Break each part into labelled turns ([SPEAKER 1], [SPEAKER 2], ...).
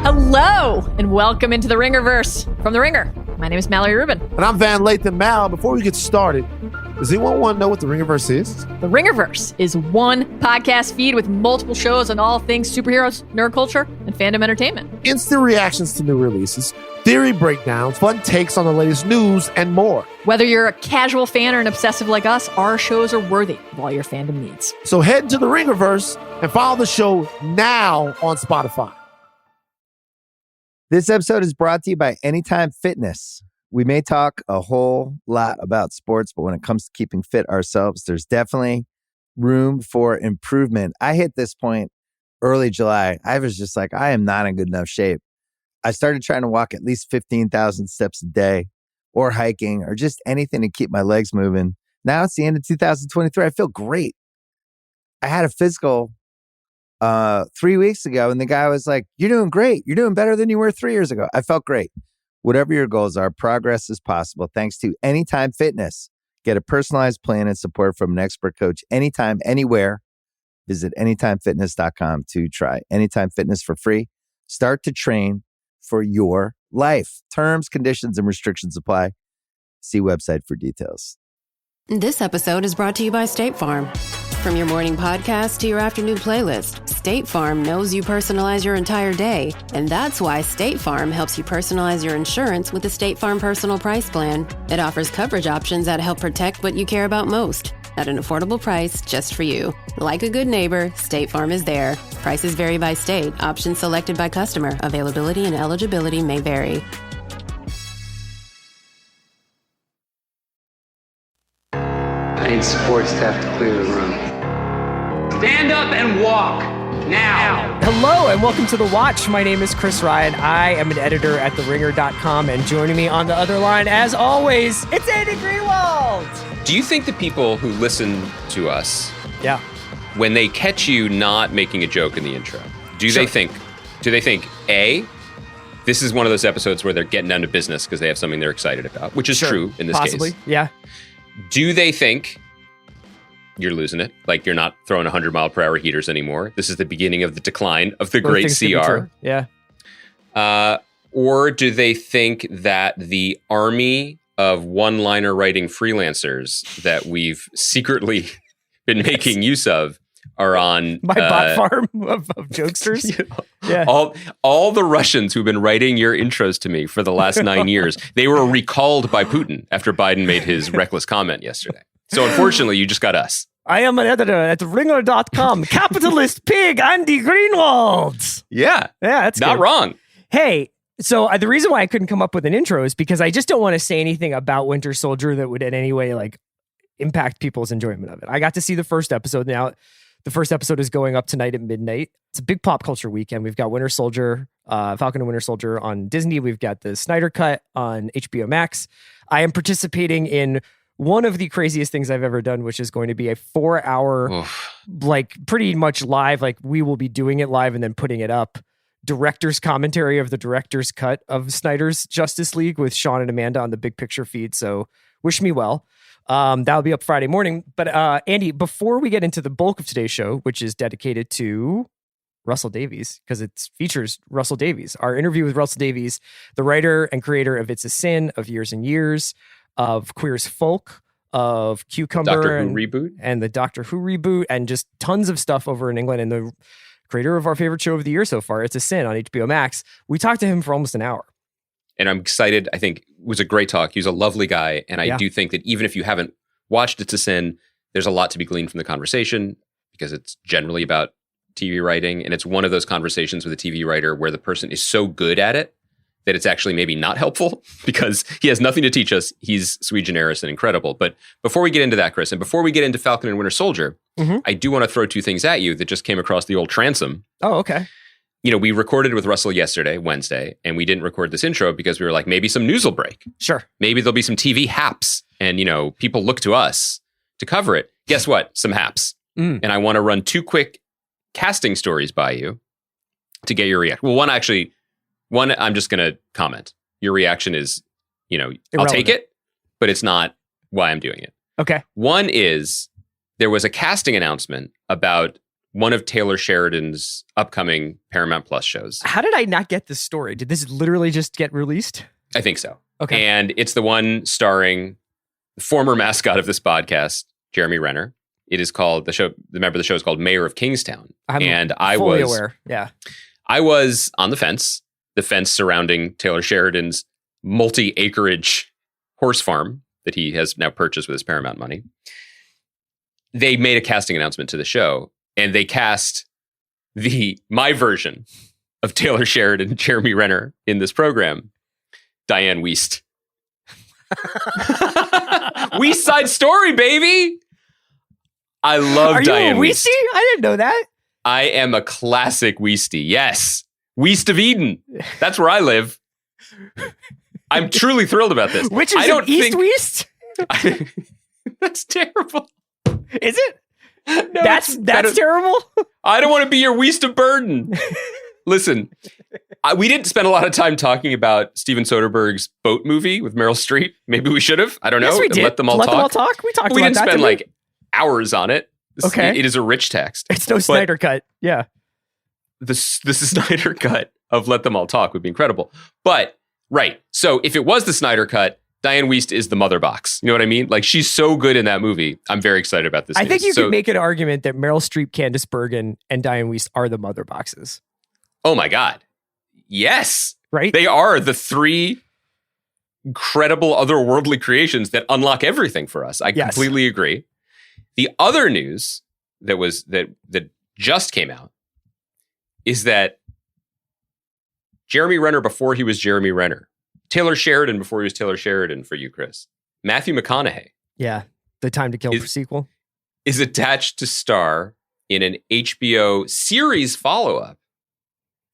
[SPEAKER 1] Hello, and welcome into the Ringerverse from The Ringer. My name is Mallory Rubin.
[SPEAKER 2] And I'm Van Lathan. Mal, before we get started, does anyone want to know what the Ringerverse is?
[SPEAKER 1] The Ringerverse is one podcast feed with multiple shows on all things superheroes, nerd culture, and fandom entertainment.
[SPEAKER 2] Instant reactions to new releases, theory breakdowns, fun takes on the latest news, and more.
[SPEAKER 1] Whether you're a casual fan or an obsessive like us, our shows are worthy of all your fandom needs.
[SPEAKER 2] So head into the Ringerverse and follow the show now on Spotify.
[SPEAKER 3] This episode is brought to you by Anytime Fitness. We may talk a whole lot about sports, but when it comes to keeping fit ourselves, there's definitely room for improvement. I hit this point early July. I was just like, I am not in good enough shape. I started trying to walk at least 15,000 steps a day or hiking or just anything to keep my legs moving. Now it's the end of 2023. I feel great. I had a physical 3 weeks ago, and the guy was like, "You're doing great. You're doing better than you were 3 years ago." I felt great. Whatever your goals are, progress is possible thanks to Anytime Fitness. Get a personalized plan and support from an expert coach anytime, anywhere. Visit anytimefitness.com to try Anytime Fitness for free. Start to train for your life. Terms, conditions, and restrictions apply. See website for details.
[SPEAKER 4] This episode is brought to you by State Farm. From your morning podcast to your afternoon playlist, State Farm knows you personalize your entire day. And that's why State Farm helps you personalize your insurance with the State Farm Personal Price Plan. It offers coverage options that help protect what you care about most at an affordable price just for you. Like a good neighbor, State Farm is there. Prices vary by state. Options selected by customer. Availability and eligibility may vary.
[SPEAKER 5] I need support staff to clear the room. Stand up and walk now.
[SPEAKER 6] Hello and welcome to The Watch. My name is Chris Ryan. I am an editor at TheRinger.com, and joining me on the other line, as always, it's Andy Greenwald.
[SPEAKER 7] Do you think the people who listen to us,
[SPEAKER 6] Yeah.
[SPEAKER 7] when they catch you not making a joke in the intro, do they think, A, this is one of those episodes where they're getting down to business because they have something they're excited about, which is true in this
[SPEAKER 6] Possibly.
[SPEAKER 7] case.
[SPEAKER 6] Yeah.
[SPEAKER 7] Do they think you're losing it? Like you're not throwing 100-mile-per-hour heaters anymore? This is the beginning of the decline of the great CR.
[SPEAKER 6] Yeah.
[SPEAKER 7] Or do they think that the army of one-liner writing freelancers that we've secretly been making use of are on
[SPEAKER 6] My bot farm of jokesters. Yeah.
[SPEAKER 7] All the Russians who've been writing your intros to me for the last 9 years, they were recalled by Putin after Biden made his reckless comment yesterday. So unfortunately, you just got us.
[SPEAKER 6] I am an editor at Ringer.com. Capitalist pig Andy Greenwald.
[SPEAKER 7] Yeah.
[SPEAKER 6] Yeah, that's
[SPEAKER 7] not
[SPEAKER 6] good.
[SPEAKER 7] wrong.
[SPEAKER 6] Hey, so the reason why I couldn't come up with an intro is because I just don't want to say anything about Winter Soldier that would in any way like impact people's enjoyment of it. I got to see the first episode. Now, the first episode is going up tonight at midnight. It's a big pop culture weekend. We've got Winter Soldier, Falcon and Winter Soldier on Disney. We've got the Snyder Cut on HBO Max. I am participating in one of the craziest things I've ever done, which is going to be a 4-hour, like pretty much live, like we will be doing it live and then putting it up. Director's commentary of the director's cut of Snyder's Justice League with Sean and Amanda on the Big Picture feed. So wish me well. That'll be up Friday morning. But Andy, before we get into the bulk of today's show, which is dedicated to Russell Davies, because it features Russell Davies, our interview with Russell Davies, the writer and creator of It's a Sin, of Years and Years, of Queer as Folk, of Cucumber,
[SPEAKER 7] Doctor Who reboot,
[SPEAKER 6] and the Doctor Who reboot, and just tons of stuff over in England, and the creator of our favorite show of the year so far, It's a Sin on HBO Max. We talked to him for almost an hour.
[SPEAKER 7] And I'm excited. I think it was a great talk. He's a lovely guy. And I do think that even if you haven't watched It's a Sin, there's a lot to be gleaned from the conversation because it's generally about TV writing. And it's one of those conversations with a TV writer where the person is so good at it that it's actually maybe not helpful because he has nothing to teach us. He's sui generis and incredible. But before we get into that, Chris, and before we get into Falcon and Winter Soldier, I do want to throw two things at you that just came across the old transom.
[SPEAKER 6] Oh, okay.
[SPEAKER 7] You know, we recorded with Russell yesterday, Wednesday, and we didn't record this intro because we were like, maybe some news will break.
[SPEAKER 6] Sure.
[SPEAKER 7] Maybe there'll be some TV haps and, you know, people look to us to cover it. Guess what? Some haps. And I want to run two quick casting stories by you to get your reaction. Well, one I'm just going to comment. Your reaction is, you know, irrelevant. I'll take it, but it's not why I'm doing it.
[SPEAKER 6] Okay.
[SPEAKER 7] One is there was a casting announcement about one of Taylor Sheridan's upcoming Paramount Plus shows.
[SPEAKER 6] How did I not get this story? Did this literally just get released?
[SPEAKER 7] I think so.
[SPEAKER 6] Okay.
[SPEAKER 7] And it's the one starring the former mascot of this podcast, Jeremy Renner. It is called, the member of the show is called Mayor of Kingstown.
[SPEAKER 6] I was aware. Yeah.
[SPEAKER 7] I was on the fence surrounding Taylor Sheridan's multi-acreage horse farm that he has now purchased with his Paramount money. They made a casting announcement to the show, and they cast my version of Taylor Sheridan, Jeremy Renner, in this program, Diane Wiest. Wiest Side Story, baby! I love Diane Wiest.
[SPEAKER 6] Are you a Wiestie? I didn't know that.
[SPEAKER 7] I am a classic Wiestie. Yes. Wiest of Eden. That's where I live. I'm truly thrilled about this.
[SPEAKER 6] Which is East Wiest?
[SPEAKER 7] That's terrible.
[SPEAKER 6] Is it?
[SPEAKER 7] No,
[SPEAKER 6] that's terrible?
[SPEAKER 7] I don't want to be your Wiest of burden. Listen, we didn't spend a lot of time talking about Steven Soderbergh's Boat movie with Meryl Streep. Maybe we should have. I don't know.
[SPEAKER 6] Yes, we did.
[SPEAKER 7] Let them all talk.
[SPEAKER 6] We talked about that.
[SPEAKER 7] We didn't spend like hours on it.
[SPEAKER 6] Okay.
[SPEAKER 7] It is a rich text.
[SPEAKER 6] It's no Snyder cut. Yeah.
[SPEAKER 7] The Snyder cut of Let Them All Talk would be incredible. But, right. So if it was the Snyder cut, Diane Wiest is the mother box. You know what I mean? Like, she's so good in that movie. I'm very excited about this.
[SPEAKER 6] I think you could make an argument that Meryl Streep, Candice Bergen, and Diane Wiest are the mother boxes.
[SPEAKER 7] Oh my God. Yes.
[SPEAKER 6] Right?
[SPEAKER 7] They are the three incredible otherworldly creations that unlock everything for us. I completely agree. The other news that just came out is that Jeremy Renner before he was Jeremy Renner, Taylor Sheridan before he was Taylor Sheridan for you, Chris, Matthew McConaughey.
[SPEAKER 6] Yeah, the Time to Kill sequel.
[SPEAKER 7] Is attached to star in an HBO series follow-up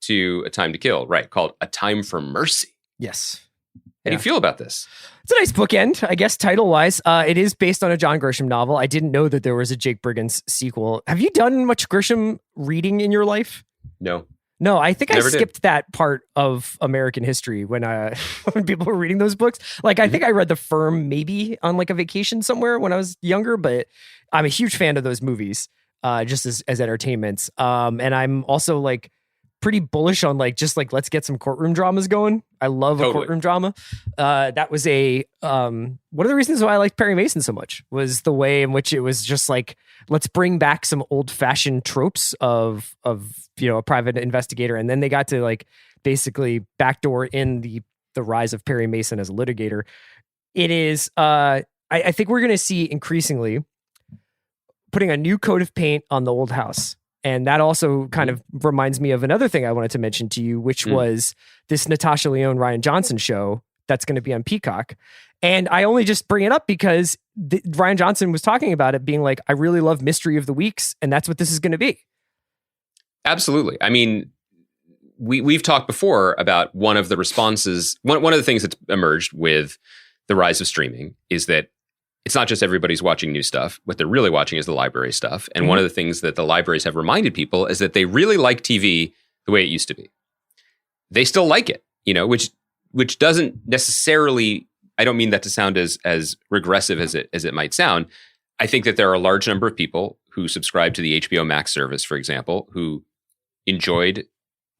[SPEAKER 7] to A Time to Kill, right, called A Time for Mercy.
[SPEAKER 6] Yes.
[SPEAKER 7] How do you feel about this?
[SPEAKER 6] It's a nice bookend, I guess, title-wise. It is based on a John Grisham novel. I didn't know that there was a Jake Briggens sequel. Have you done much Grisham reading in your life?
[SPEAKER 7] No.
[SPEAKER 6] No, I think
[SPEAKER 7] Never
[SPEAKER 6] I skipped that part of American history when when people were reading those books. Like, I think I read The Firm maybe on like a vacation somewhere when I was younger, but I'm a huge fan of those movies, just as entertainments. And I'm also like pretty bullish on let's get some courtroom dramas going. I love a courtroom drama. That was one of the reasons why I liked Perry Mason so much was the way in which it was just like, let's bring back some old fashioned tropes of a private investigator. And then they got to like basically backdoor in the rise of Perry Mason as a litigator. It is, I think we're going to see increasingly putting a new coat of paint on the old house. And that also kind of reminds me of another thing I wanted to mention to you, which was this Natasha Lyonne, Ryan Johnson show that's going to be on Peacock. And I only just bring it up because Ryan Johnson was talking about it being like, I really love Mystery of the Weeks. And that's what this is going to be.
[SPEAKER 7] Absolutely. I mean, we've talked before about one of the responses. One of the things that's emerged with the rise of streaming is that it's not just everybody's watching new stuff. What they're really watching is the library stuff. And one of the things that the libraries have reminded people is that they really like TV the way it used to be. They still like it, which doesn't necessarily, I don't mean that to sound as regressive as it might sound. I think that there are a large number of people who subscribe to the HBO Max service, for example, who enjoyed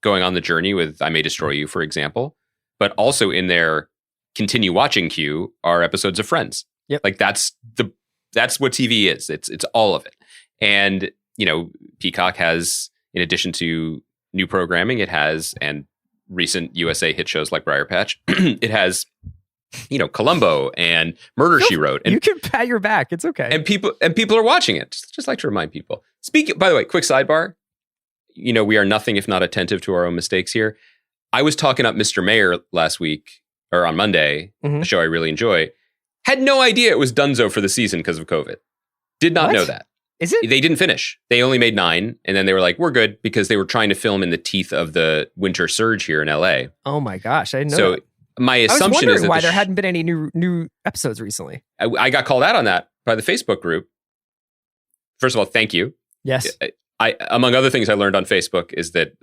[SPEAKER 7] going on the journey with I May Destroy You, for example, but also in their continue watching queue are episodes of Friends.
[SPEAKER 6] Yep.
[SPEAKER 7] Like that's what TV is. It's all of it. And, Peacock has, in addition to new programming, it has, and recent USA hit shows like Briar Patch, it has, Columbo and Murder, She Wrote. And
[SPEAKER 6] you can pat your back. It's okay.
[SPEAKER 7] And people are watching it. Just like to remind people. By the way, quick sidebar. We are nothing if not attentive to our own mistakes here. I was talking up Mr. Mayor last week, or on Monday, a show I really enjoy. Had no idea it was donezo for the season because of COVID. Did not know that.
[SPEAKER 6] Is it?
[SPEAKER 7] They didn't finish. They only made 9, and then they were like, we're good, because they were trying to film in the teeth of the winter surge here in LA.
[SPEAKER 6] Oh my gosh, I didn't know that.
[SPEAKER 7] My assumption
[SPEAKER 6] I was wondering
[SPEAKER 7] is that
[SPEAKER 6] why there hadn't been any new episodes recently.
[SPEAKER 7] I got called out on that by the Facebook group. First of all, thank you.
[SPEAKER 6] Yes.
[SPEAKER 7] I among other things I learned on Facebook is that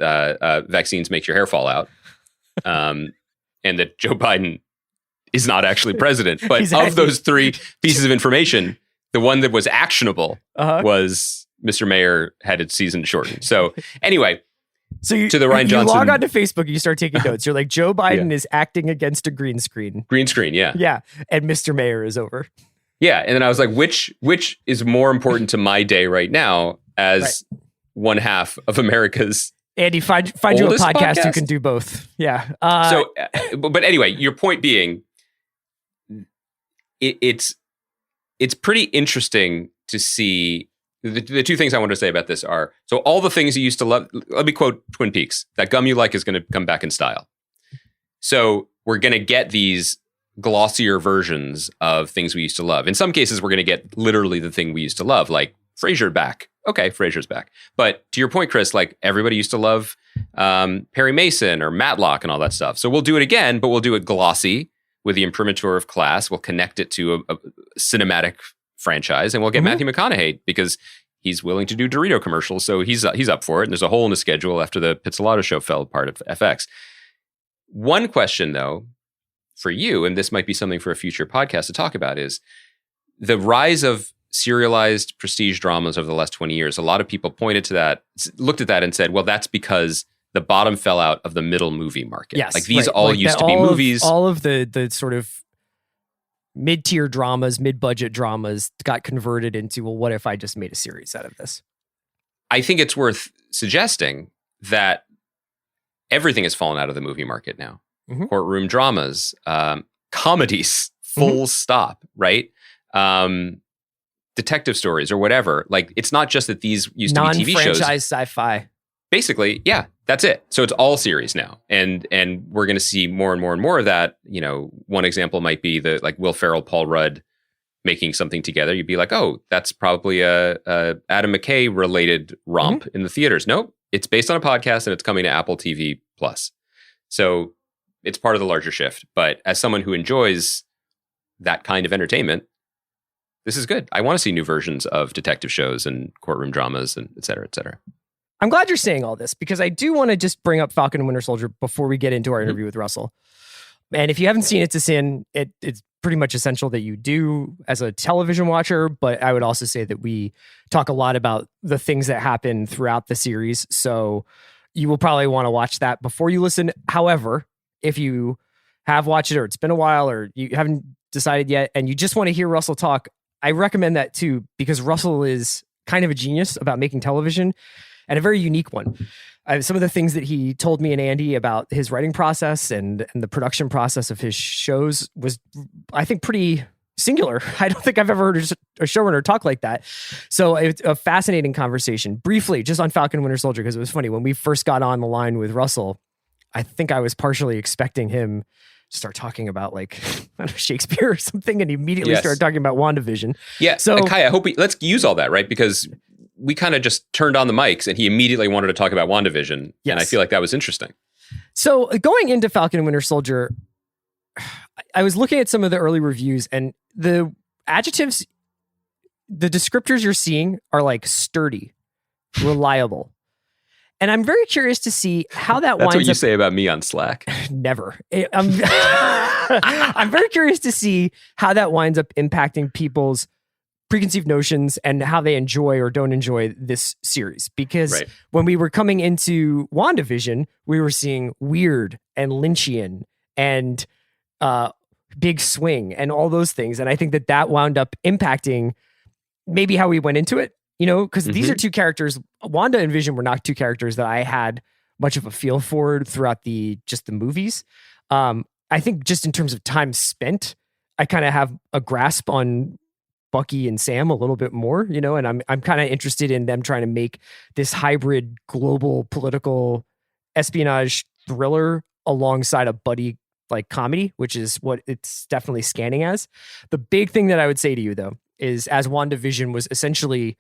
[SPEAKER 7] vaccines make your hair fall out, and that Joe Biden is not actually president. But of those 3 pieces of information, the one that was actionable was Mr. Mayor had its season shortened. So anyway,
[SPEAKER 6] So you,
[SPEAKER 7] to the Ryan Johnson.
[SPEAKER 6] You log on to Facebook, you start taking notes. You're like, Joe Biden is acting against a green screen.
[SPEAKER 7] Green screen, yeah.
[SPEAKER 6] Yeah. And Mr. Mayor is over.
[SPEAKER 7] Yeah. And then I was like, which is more important to my day right now as one half of America's
[SPEAKER 6] Andy, find you a podcast who
[SPEAKER 7] podcast?
[SPEAKER 6] can do both. Yeah.
[SPEAKER 7] But anyway, your point being, it's pretty interesting to see. The two things I want to say about this are, so all the things you used to love, let me quote Twin Peaks, that gum you like is going to come back in style. So we're going to get these glossier versions of things we used to love. In some cases, we're going to get literally the thing we used to love, like Frasier back. Okay, Frasier's back. But to your point, Chris, like everybody used to love Perry Mason or Matlock and all that stuff. So we'll do it again, but we'll do it glossy with the imprimatur of class. We'll connect it to a cinematic franchise, and we'll get Matthew McConaughey because he's willing to do Dorito commercials. So he's up for it. And there's a hole in the schedule after the Pizzolatto show fell apart at FX. One question, though, for you, and this might be something for a future podcast to talk about, is the rise of serialized prestige dramas over the last 20 years. A lot of people pointed to that, looked at that and said, well, that's because the bottom fell out of the middle movie market.
[SPEAKER 6] Yes,
[SPEAKER 7] like these all
[SPEAKER 6] like
[SPEAKER 7] used to be movies.
[SPEAKER 6] All of the sort of mid-tier dramas, mid-budget dramas got converted into, well, what if I just made a series out of this?
[SPEAKER 7] I think it's worth suggesting that everything has fallen out of the movie market now. Courtroom dramas, comedies, full stop, right? Detective stories or whatever. Like, it's not just that these used to be TV shows.
[SPEAKER 6] Non-franchise sci-fi.
[SPEAKER 7] Basically, yeah, that's it. So it's all series now. And we're going to see more and more and more of that. You know, one example might be the like Will Ferrell, Paul Rudd making something together. You'd be like, oh, that's probably a Adam McKay related romp in the theaters. Nope. It's based on a podcast and it's coming to Apple TV Plus. So it's part of the larger shift. But as someone who enjoys that kind of entertainment, this is good. I want to see new versions of detective shows and courtroom dramas and et cetera, et cetera.
[SPEAKER 6] I'm glad you're saying all this because I do want to just bring up Falcon and Winter Soldier before we get into our interview with Russell. And if you haven't seen It's a Sin, it's pretty much essential that you do as a television watcher. But I would also say that we talk a lot about the things that happen throughout the series. So you will probably want to watch that before you listen. However, if you have watched it or it's been a while or you haven't decided yet and you just want to hear Russell talk, I recommend that too, because Russell is kind of a genius about making television. And a very unique one. Some of the things that he told me and Andy about his writing process and the production process of his shows was, I think, pretty singular. I don't think I've ever heard a showrunner talk like that. So it's a fascinating conversation. Briefly, just on Falcon and Winter Soldier, because it was funny. When we first got on the line with Russell, I think I was partially expecting him to start talking about like I don't know, Shakespeare or something, and he immediately started talking about WandaVision.
[SPEAKER 7] Yeah, so Kai, I hope let's use all that, right? Because we kind of just turned on the mics and he immediately wanted to talk about WandaVision. Yes. And I feel like that was interesting.
[SPEAKER 6] So going into Falcon and Winter Soldier, I was looking at some of the early reviews and the adjectives, the descriptors you're seeing are like sturdy, reliable. And I'm very curious to see how that winds up.
[SPEAKER 7] That's what you say about me on Slack.
[SPEAKER 6] Never. I'm very curious to see how that winds up impacting people's preconceived notions and how they enjoy or don't enjoy this series. Because when we were coming into WandaVision, we were seeing weird and Lynchian and big swing and all those things. And I think that wound up impacting maybe how we went into it, you know, because these are two characters. Wanda and Vision were not two characters that I had much of a feel for throughout the movies. I think just in terms of time spent, I kind of have a grasp on Bucky and Sam a little bit more, you know, and I'm kind of interested in them trying to make this hybrid global political espionage thriller alongside a buddy like comedy, which is what it's definitely scanning as. The big thing that I would say to you though is, as WandaVision was essentially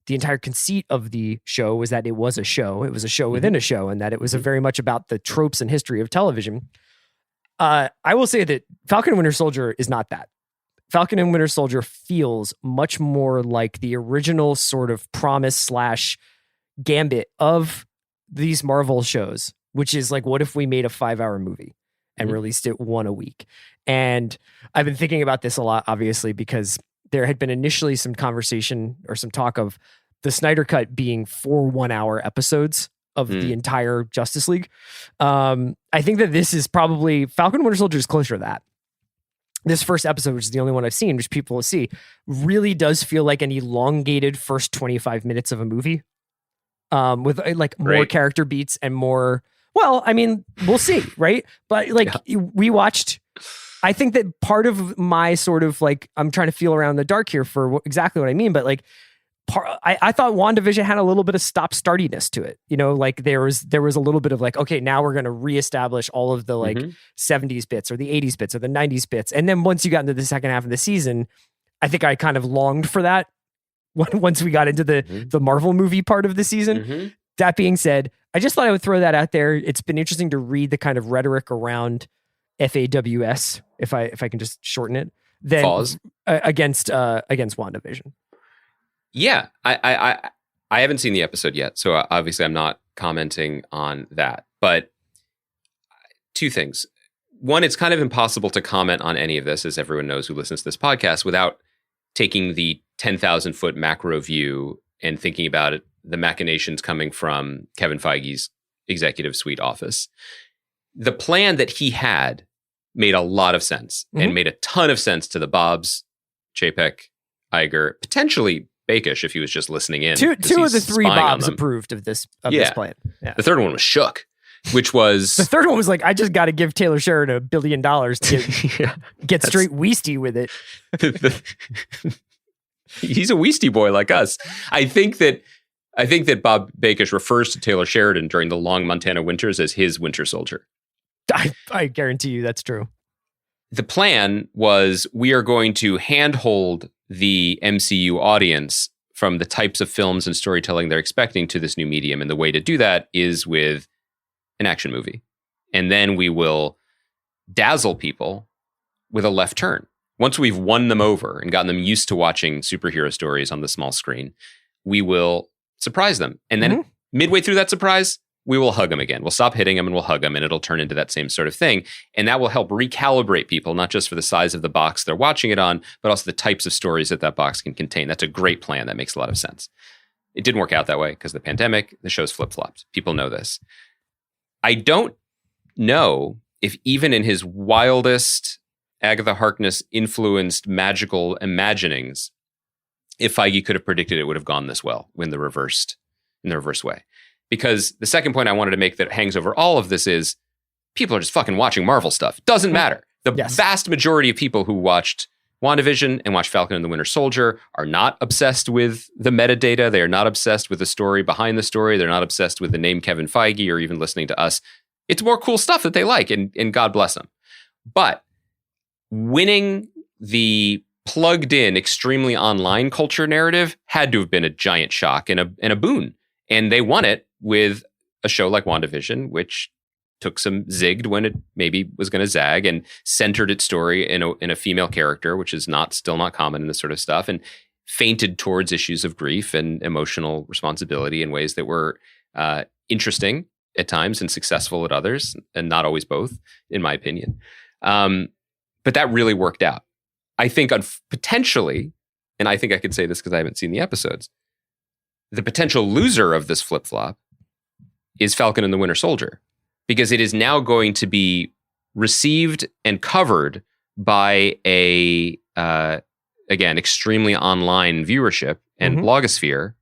[SPEAKER 6] the entire conceit of the show was that it was a show. It was a show within a show, and that it was very much about the tropes and history of television. I will say that Falcon and Winter Soldier is not that. Falcon and Winter Soldier feels much more like the original sort of promise / gambit of these Marvel shows, which is like, what if we made a 5-hour movie and released it one a week? And I've been thinking about this a lot, obviously, because there had been initially some conversation or some talk of the Snyder Cut being 4 1-hour episodes of the entire Justice League. I think that this is probably Falcon and Winter Soldier is closer to that. This first episode, which is the only one I've seen, which people will see, really does feel like an elongated first 25 minutes of a movie, with like more character beats and more. Well, I mean, we'll see, right? But like we watched. I think that part of my sort of like I'm trying to feel around the dark here for exactly what I mean, but like. I thought WandaVision had a little bit of stop-startiness to it. You know, like there was a little bit of like, okay, now we're going to reestablish all of the like 70s bits or the 80s bits or the 90s bits. And then once you got into the second half of the season, I think I kind of longed for that once we got into the Marvel movie part of the season. That being said, I just thought I would throw that out there. It's been interesting to read the kind of rhetoric around FAWS, if I can just shorten it, then against WandaVision.
[SPEAKER 7] Yeah, I haven't seen the episode yet, so obviously I'm not commenting on that. But 2 things. One, it's kind of impossible to comment on any of this, as everyone knows who listens to this podcast, without taking the 10,000 foot macro view and thinking about it, the machinations coming from Kevin Feige's executive suite office. The plan that he had made a lot of sense and made a ton of sense to the Bobs, Chapek, Iger, potentially Bakish if he was just listening in.
[SPEAKER 6] 2 of the 3 Bobs approved of this plan. Yeah.
[SPEAKER 7] The third one was shook, which was...
[SPEAKER 6] The third one was like, I just got to give Taylor Sheridan $1 billion to get straight Weasty with it.
[SPEAKER 7] He's a Weasty boy like us. I think that Bob Bakish refers to Taylor Sheridan during the long Montana winters as his Winter Soldier.
[SPEAKER 6] I guarantee you that's true.
[SPEAKER 7] The plan was we are going to handhold the MCU audience from the types of films and storytelling they're expecting to this new medium. And the way to do that is with an action movie. And then we will dazzle people with a left turn. Once we've won them over and gotten them used to watching superhero stories on the small screen, we will surprise them. And then midway through that surprise, we will hug them again. We'll stop hitting them and we'll hug them, and it'll turn into that same sort of thing. And that will help recalibrate people, not just for the size of the box they're watching it on, but also the types of stories that box can contain. That's a great plan. That makes a lot of sense. It didn't work out that way because of the pandemic. The show's flip-flopped. People know this. I don't know if even in his wildest Agatha Harkness influenced magical imaginings, if Feige could have predicted it would have gone this well in the reverse way. Because the second point I wanted to make that hangs over all of this is people are just fucking watching Marvel stuff. Doesn't matter. The vast majority of people who watched WandaVision and watched Falcon and the Winter Soldier are not obsessed with the metadata. They are not obsessed with the story behind the story. They're not obsessed with the name Kevin Feige or even listening to us. It's more cool stuff that they like, and God bless them. But winning the plugged in, extremely online culture narrative had to have been a giant shock and a boon. And they won it with a show like WandaVision, which took some zigged when it maybe was going to zag, and centered its story in a female character, which is still not common in this sort of stuff, and fainted towards issues of grief and emotional responsibility in ways that were interesting at times and successful at others, and not always both, in my opinion. But that really worked out. I think potentially, and I think I could say this because I haven't seen the episodes, the potential loser of this flip-flop is Falcon and the Winter Soldier, because it is now going to be received and covered by a, again, extremely online viewership and blogosphere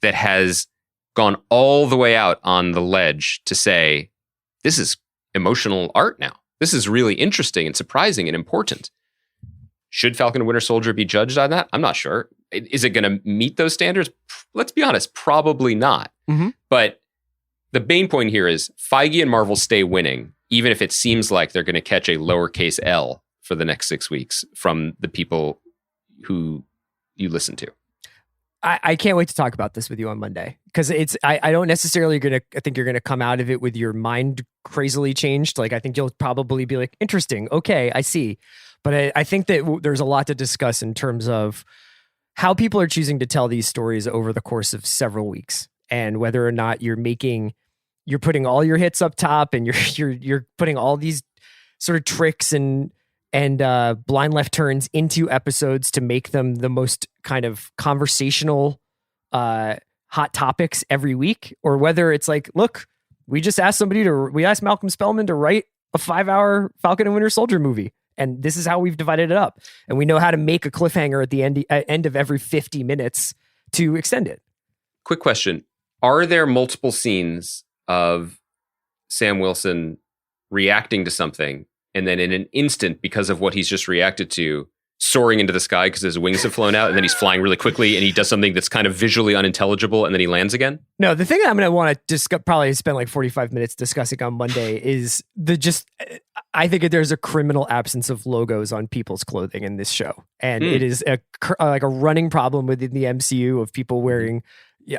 [SPEAKER 7] that has gone all the way out on the ledge to say, this is emotional art now. This is really interesting and surprising and important. Should Falcon and Winter Soldier be judged on that? I'm not sure. Is it going to meet those standards? Let's be honest, probably not. But the main point here is Feige and Marvel stay winning, even if it seems like they're going to catch a lowercase L for the next 6 weeks from the people who you listen to.
[SPEAKER 6] I can't wait to talk about this with you on Monday, because I don't necessarily I think you're going to come out of it with your mind crazily changed. Like, I think you'll probably be like, interesting. Okay, I see. But I think that there's a lot to discuss in terms of how people are choosing to tell these stories over the course of several weeks, and whether or not you're putting all your hits up top, and you're putting all these sort of tricks and blind left turns into episodes to make them the most kind of conversational hot topics every week, or whether it's like, look, we asked Malcolm Spellman to write a 5-hour Falcon and Winter Soldier movie. And this is how we've divided it up. And we know how to make a cliffhanger at the end of every 50 minutes to extend it.
[SPEAKER 7] Quick question. Are there multiple scenes of Sam Wilson reacting to something and then in an instant, because of what he's just reacted to, soaring into the sky because his wings have flown out, and then he's flying really quickly and he does something that's kind of visually unintelligible and then he lands again?
[SPEAKER 6] No, the thing that I'm going to want to probably spend like 45 minutes discussing on Monday is I think there's a criminal absence of logos on people's clothing in this show. And it is like a running problem within the MCU of people wearing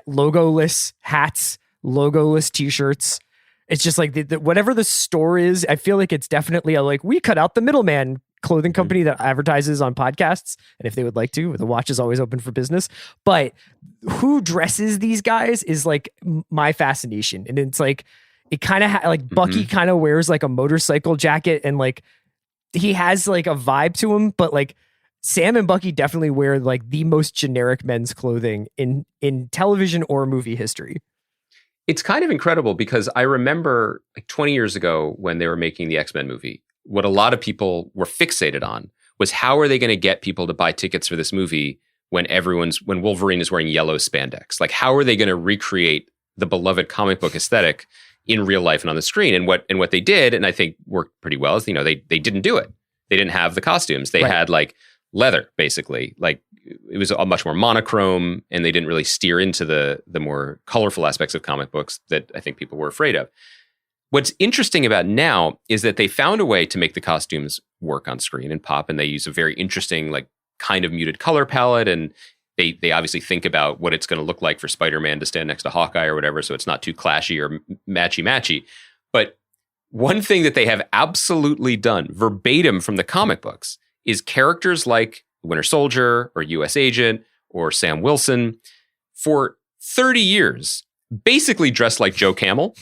[SPEAKER 6] logoless hats, logoless t-shirts. It's just like whatever the store is, I feel like it's definitely we cut out the middleman clothing company that advertises on podcasts. And if they would like to, the watch is always open for business. But who dresses these guys is like my fascination. And it's like, it kind of Bucky kind of wears like a motorcycle jacket, and like he has like a vibe to him, but like Sam and Bucky definitely wear like the most generic men's clothing in television or movie history.
[SPEAKER 7] It's kind of incredible because I remember like 20 years ago when they were making the X-Men movie, what a lot of people were fixated on was how are they going to get people to buy tickets for this movie when Wolverine is wearing yellow spandex? Like, how are they going to recreate the beloved comic book aesthetic in real life and on the screen? And what they did, and I think worked pretty well, is, they didn't do it. They didn't have the costumes. They had like leather, basically. Like, it was a much more monochrome, and they didn't really steer into the more colorful aspects of comic books that I think people were afraid of. What's interesting about now is that they found a way to make the costumes work on screen and pop, and they use a very interesting, like, kind of muted color palette, and they obviously think about what it's going to look like for Spider-Man to stand next to Hawkeye or whatever, so it's not too clashy or matchy-matchy. But one thing that they have absolutely done verbatim from the comic books is characters like Winter Soldier or U.S. Agent or Sam Wilson for 30 years basically dressed like Joe Camel.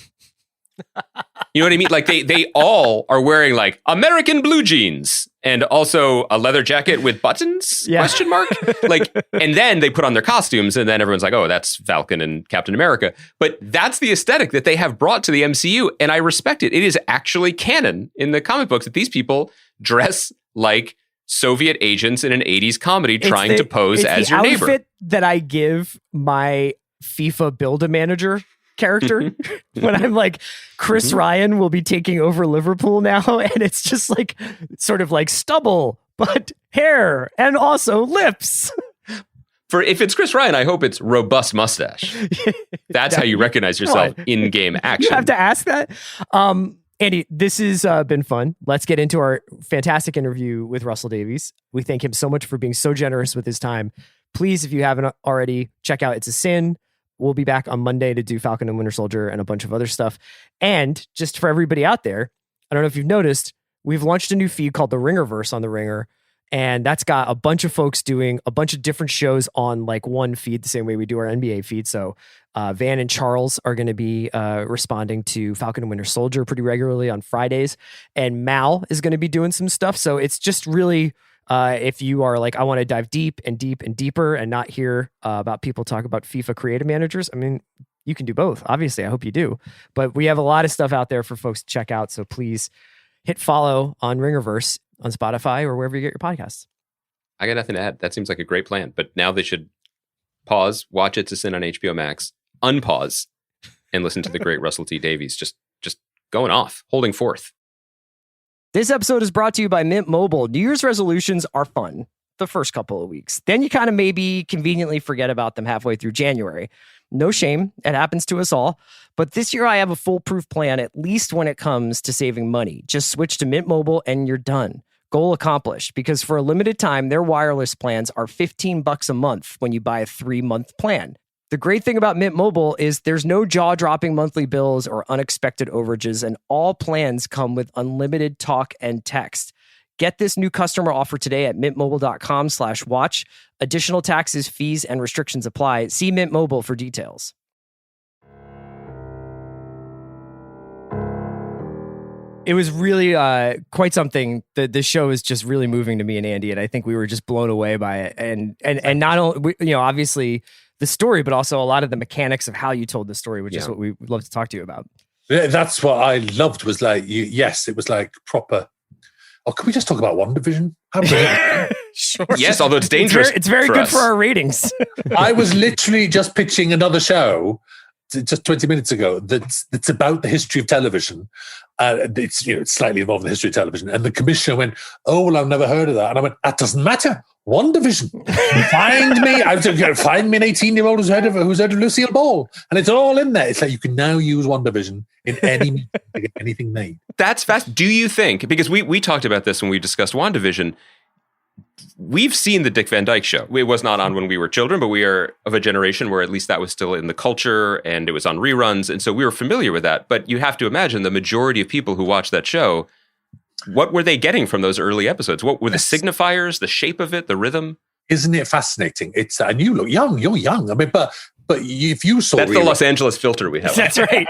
[SPEAKER 7] You know what I mean? Like they all are wearing like American blue jeans and also a leather jacket with buttons, question mark. Like, and then they put on their costumes and then everyone's like, oh, that's Falcon and Captain America. But that's the aesthetic that they have brought to the MCU. And I respect it. It is actually canon in the comic books that these people dress like Soviet agents in an 80s comedy trying to pose as your neighbor. It's the outfit
[SPEAKER 6] that I give my FIFA Build-A-Manager character when I'm like, Chris Ryan will be taking over Liverpool now, and it's just like sort of like stubble but hair and also lips.
[SPEAKER 7] For if it's Chris Ryan, I hope it's robust mustache. That's how you recognize yourself in game action.
[SPEAKER 6] You have to ask that. Andy, this has been fun. Let's get into our fantastic interview with Russell Davies. We thank him so much for being so generous with his time. Please, if you haven't already, check out It's a Sin. We'll be back on Monday to do Falcon and Winter Soldier and a bunch of other stuff. And just for everybody out there, I don't know if you've noticed, we've launched a new feed called the Ringerverse on the Ringer. And that's got a bunch of folks doing a bunch of different shows on like one feed, the same way we do our NBA feed. So Van and Charles are going to be responding to Falcon and Winter Soldier pretty regularly on Fridays. And Mal is going to be doing some stuff. So it's just really... if you are like, I want to dive deep and deeper and not hear about people talk about FIFA creative managers, I mean, you can do both. Obviously, I hope you do. But we have a lot of stuff out there for folks to check out. So please hit follow on Ringerverse on Spotify or wherever you get your podcasts.
[SPEAKER 7] I got nothing to add. That seems like a great plan. But now they should pause, watch It's a Sin on HBO Max, unpause, and listen to the great Russell T. Davies just going off, holding forth.
[SPEAKER 6] This episode is brought to you by Mint Mobile. New Year's resolutions are fun the first couple of weeks. Then you kind of maybe conveniently forget about them halfway through January. No shame. It happens to us all. But this year I have a foolproof plan, at least when it comes to saving money. Just switch to Mint Mobile and you're done. Goal accomplished. Because for a limited time, their wireless plans are $15 a month when you buy a 3-month plan. The great thing about Mint Mobile is there's no jaw-dropping monthly bills or unexpected overages, and all plans come with unlimited talk and text. Get this new customer offer today at mintmobile.com/watch. Additional taxes, fees, and restrictions apply. See Mint Mobile for details. It was really quite something. The show is just really moving to me and Andy, and I think we were just blown away by it. And not only, obviously the story, but also a lot of the mechanics of how you told the story, which is what we would love to talk to you about.
[SPEAKER 8] Yeah, that's what I loved was like, yes, it was like proper. Oh, can we just talk about WandaVision?
[SPEAKER 6] Sure.
[SPEAKER 7] Yes, although it's dangerous.
[SPEAKER 6] It's very good for our ratings.
[SPEAKER 8] I was literally just pitching another show just 20 minutes ago that's about the history of television. It's slightly involved in the history of television. And the commissioner went, "Oh, well, I've never heard of that." And I went, "That doesn't matter. WandaVision. Find me. Find me an 18-year-old who's heard of Lucille Ball, and it's all in there. It's like you can now use WandaVision in any to get anything made."
[SPEAKER 7] That's fast. Do you think? Because we talked about this when we discussed WandaVision. We've seen the Dick Van Dyke Show. It was not on when we were children, but we are of a generation where at least that was still in the culture and it was on reruns. And so we were familiar with that. But you have to imagine the majority of people who watched that show, what were they getting from those early episodes? What were the signifiers, the shape of it, the rhythm?
[SPEAKER 8] Isn't it fascinating? And you look young. You're young. I mean, but if you saw...
[SPEAKER 7] That's the Los Angeles filter we have.
[SPEAKER 6] That's right.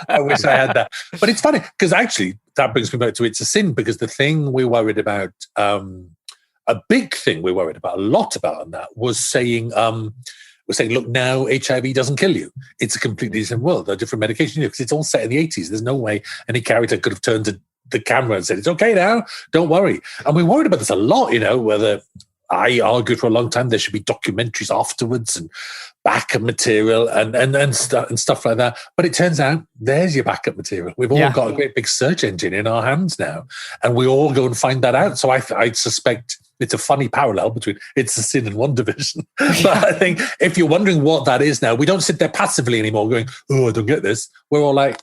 [SPEAKER 8] I wish I had that. But it's funny because actually that brings me back to It's a Sin, because the thing we worried about... a big thing we worried about, a lot about on that, was saying, look, now HIV doesn't kill you. It's a completely different world, a different medication, because it's all set in the 80s. There's no way any character could have turned to the camera and said, "It's okay now, don't worry." And we worried about this a lot, whether I argued for a long time there should be documentaries afterwards and backup material and stuff like that. But it turns out there's your backup material. We've all got a great big search engine in our hands now, and we all go and find that out. So I suspect it's a funny parallel between It's a Sin and WandaVision. But I think if you're wondering what that is now, we don't sit there passively anymore going, "Oh, I don't get this." We're all like,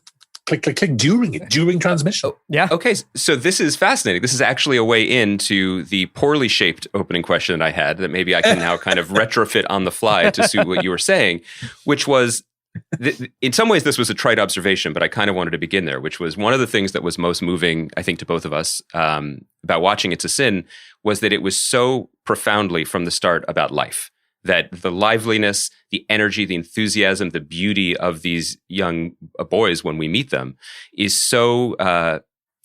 [SPEAKER 8] click, click, click during transmission.
[SPEAKER 7] Oh, yeah. Okay. So this is fascinating. This is actually a way into the poorly shaped opening question that I had that maybe I can now kind of retrofit on the fly to suit what you were saying, which was, in some ways, this was a trite observation, but I kind of wanted to begin there, which was one of the things that was most moving, I think, to both of us about watching It's a Sin was that it was so profoundly from the start about life. That the liveliness, the energy, the enthusiasm, the beauty of these young boys when we meet them is so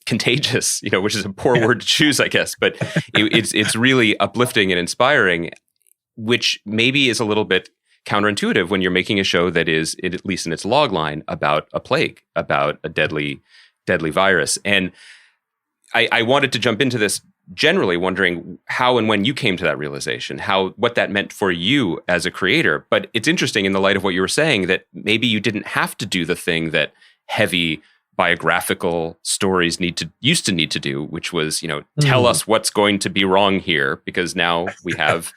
[SPEAKER 7] contagious, which is a poor word to choose, I guess, but it's really uplifting and inspiring, which maybe is a little bit counterintuitive when you're making a show that is, at least in its log line, about a plague, about a deadly virus. And I wanted to jump into this generally wondering how and when you came to that realization, what that meant for you as a creator. But it's interesting in the light of what you were saying that maybe you didn't have to do the thing that heavy biographical stories used to need to do, which was, tell us what's going to be wrong here, because now we have...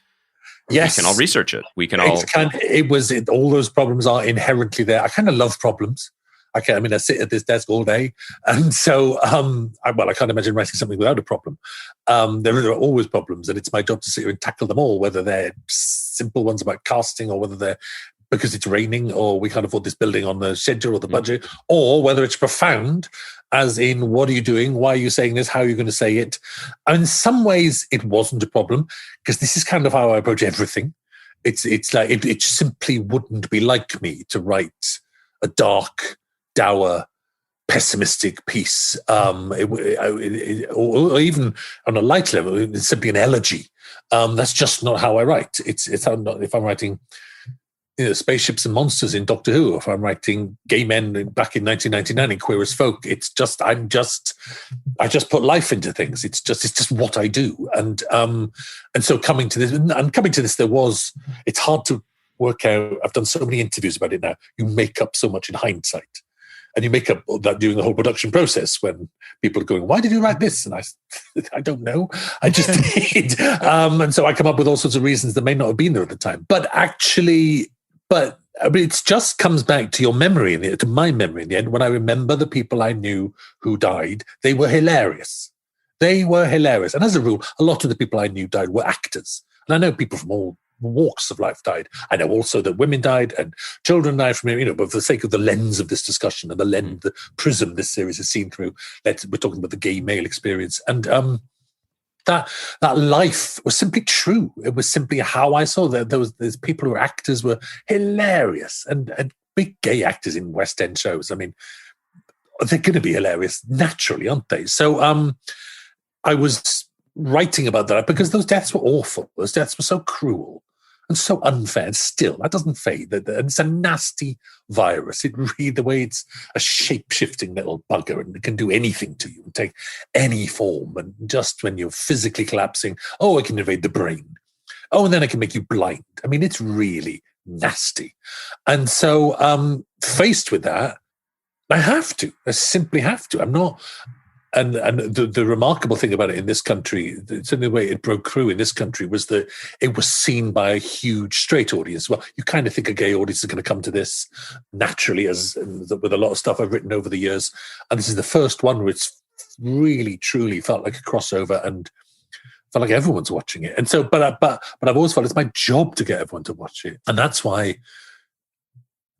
[SPEAKER 8] Yes.
[SPEAKER 7] We can all research it. We can
[SPEAKER 8] all those problems are inherently there. I kind of love problems. I sit at this desk all day. And so, I can't imagine writing something without a problem. There are always problems, and it's my job to sit here and tackle them all, whether they're simple ones about casting or whether they're because it's raining or we can't afford this building on the schedule or the budget, or whether it's profound, as in, what are you doing? Why are you saying this? How are you going to say it? And in some ways, it wasn't a problem, because this is kind of how I approach everything. It's like, it simply wouldn't be like me to write a dark, dour, pessimistic piece, or even on a light level, it's simply an elegy. That's just not how I write. It's not, if I'm writing spaceships and monsters in Doctor Who, if I'm writing gay men back in 1999 in Queer as Folk, it's just I just put life into things. It's just what I do. And so coming to this, it's hard to work out. I've done so many interviews about it now. You make up so much in hindsight. And you make up that during the whole production process when people are going, "Why did you write this?" And I don't know. I just did. And so I come up with all sorts of reasons that may not have been there at the time. But it just comes back to your memory, to my memory in the end. When I remember the people I knew who died, they were hilarious. And as a rule, a lot of the people I knew died were actors. And I know people from all walks of life died. I know also that women died and children died from it, but for the sake of the lens of this discussion and the prism this series is seen through, we're talking about the gay male experience. And that life was simply true. It was simply how I saw that there's people who were actors were hilarious and big gay actors in West End shows. I mean, they're going to be hilarious naturally, aren't they? So I was writing about that because those deaths were awful. Those deaths were so cruel. and so unfair. And still, that doesn't fade. And it's a nasty virus. It really, the way it's a shape-shifting little bugger, and it can do anything to you and take any form. And just when you're physically collapsing, it can invade the brain. And then it can make you blind. I mean, it's really nasty. And so faced with that, I simply have to. I'm not, and the remarkable thing about it in this country, certainly the way it broke through in this country, was that it was seen by a huge straight audience. Well, you kind of think a gay audience is going to come to this naturally, as with a lot of stuff I've written over the years. And this is the first one where it's really, truly felt like a crossover and felt like everyone's watching it. And so, but I've always felt it's my job to get everyone to watch it. And that's why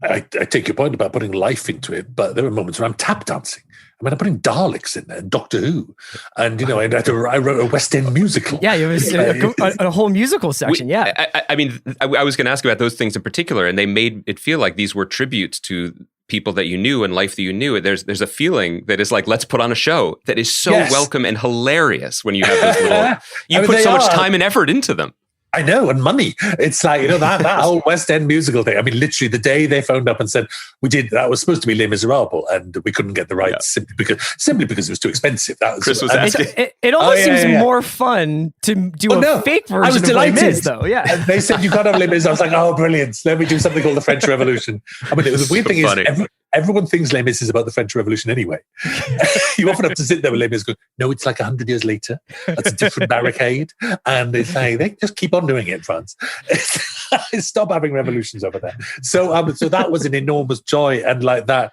[SPEAKER 8] I take your point about putting life into it, but there are moments where I'm tap dancing. I mean, I'm putting Daleks in there, and Doctor Who, and I wrote a West End musical.
[SPEAKER 6] Yeah, it was a whole musical section.
[SPEAKER 7] I mean, I was going to ask about those things in particular, and they made it feel like these were tributes to people that you knew and life that you knew. There's a feeling that is like, let's put on a show that is so welcome and hilarious when you have those little. You put so much time and effort into them.
[SPEAKER 8] I know, and money. It's like, that whole West End musical thing. I mean, literally the day they phoned up and said, that was supposed to be Les Miserables, and we couldn't get the rights simply because it was too expensive. That was,
[SPEAKER 7] Chris was asking.
[SPEAKER 6] It almost seems more fun to do a fake version
[SPEAKER 8] I was delighted.
[SPEAKER 6] of Les Mis, though. Yeah.
[SPEAKER 8] And they said, you can't have Les Mis. I was like, oh, brilliant. Let me do something called the French Revolution. I mean, the weird thing is, everyone thinks Les Mis is about the French Revolution anyway. You often have to sit there with Les Mis going, no, it's like 100 years later. That's a different barricade. And they say, they just keep on doing it, France. Stop having revolutions over there. So that was an enormous joy. And like that,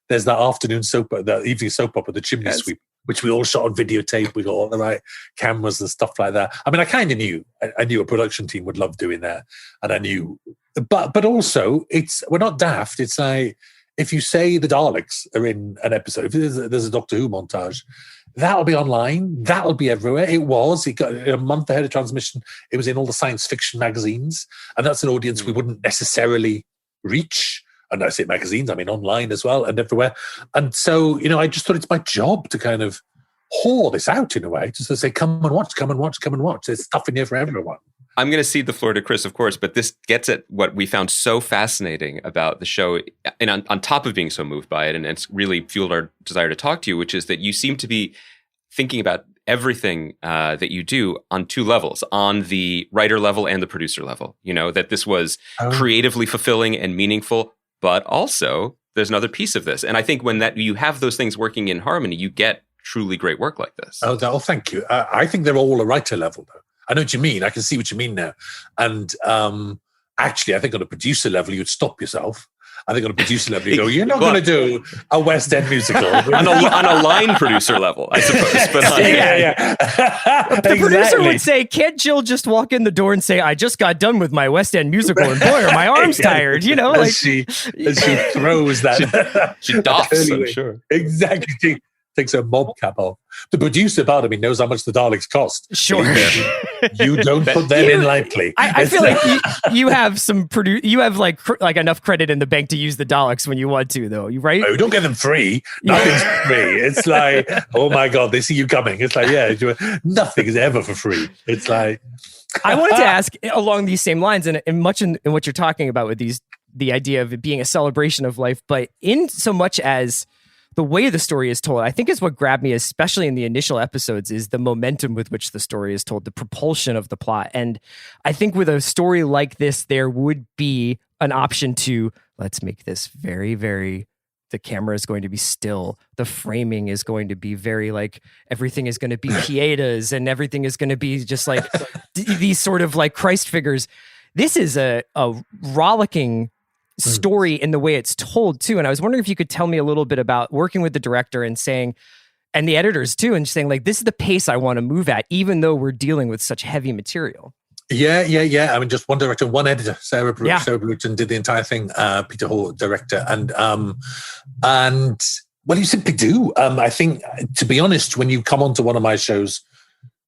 [SPEAKER 8] there's that the evening soap opera, The Chimney Sweep, which we all shot on videotape. We got all the right cameras and stuff like that. I mean, I kind of knew. I knew a production team would love doing that. And I knew. But also, we're not daft. It's like, if you say the Daleks are in an episode, if there's a Doctor Who montage, that'll be online. That'll be everywhere. It got a month ahead of transmission. It was in all the science fiction magazines. And that's an audience we wouldn't necessarily reach. And I say magazines, I mean online as well and everywhere. And so, I just thought it's my job to kind of whore this out in a way, just to say, come and watch, come and watch, come and watch. There's stuff in here for everyone.
[SPEAKER 7] I'm going to cede the floor to Chris, of course, but this gets at what we found so fascinating about the show, and on top of being so moved by it, and it's really fueled our desire to talk to you, which is that you seem to be thinking about everything that you do on two levels, on the writer level and the producer level. That this was creatively fulfilling and meaningful, but also there's another piece of this. And I think when you have those things working in harmony, you get truly great work like this.
[SPEAKER 8] Oh, thank you. I think they're all a writer level, though. I know what you mean. I can see what you mean now. And actually, I think on a producer level, you'd stop yourself. I think on a producer level, you go, you're not going to do a West End musical.
[SPEAKER 7] on a line producer level, I suppose. But
[SPEAKER 6] the producer would say, can't Jill just walk in the door and say, I just got done with my West End musical, and boy, are my arms tired,
[SPEAKER 8] As she throws that.
[SPEAKER 7] She doffs, I'm sure.
[SPEAKER 8] Exactly. She takes her mob cap off. The producer part of me knows how much the Daleks cost.
[SPEAKER 6] Sure.
[SPEAKER 8] You don't put them in lightly.
[SPEAKER 6] I feel like you have you have like enough credit in the bank to use the Daleks when you want to, though. You right?
[SPEAKER 8] No, don't get them free. Nothing's free. It's like, oh my God, they see you coming. It's like, nothing is ever for free. It's like.
[SPEAKER 6] I wanted to ask along these same lines, and much in what you're talking about with the idea of it being a celebration of life, but in so much as the way the story is told, I think is what grabbed me, especially in the initial episodes, is the momentum with which the story is told, the propulsion of the plot. And I think with a story like this, there would be an option to, let's make this very, very, the camera is going to be still. The framing is going to be very like, everything is going to be pietas and everything is going to be just like these sort of like Christ figures. This is a rollicking story in the way it's told too. And I was wondering if you could tell me a little bit about working with the director and the editors too, and saying like, this is the pace I want to move at, even though we're dealing with such heavy material.
[SPEAKER 8] Yeah. I mean, just one director, one editor, Sarah Bruton did the entire thing, Peter Hall, director. And well, you simply do. I think, to be honest, when you come onto one of my shows,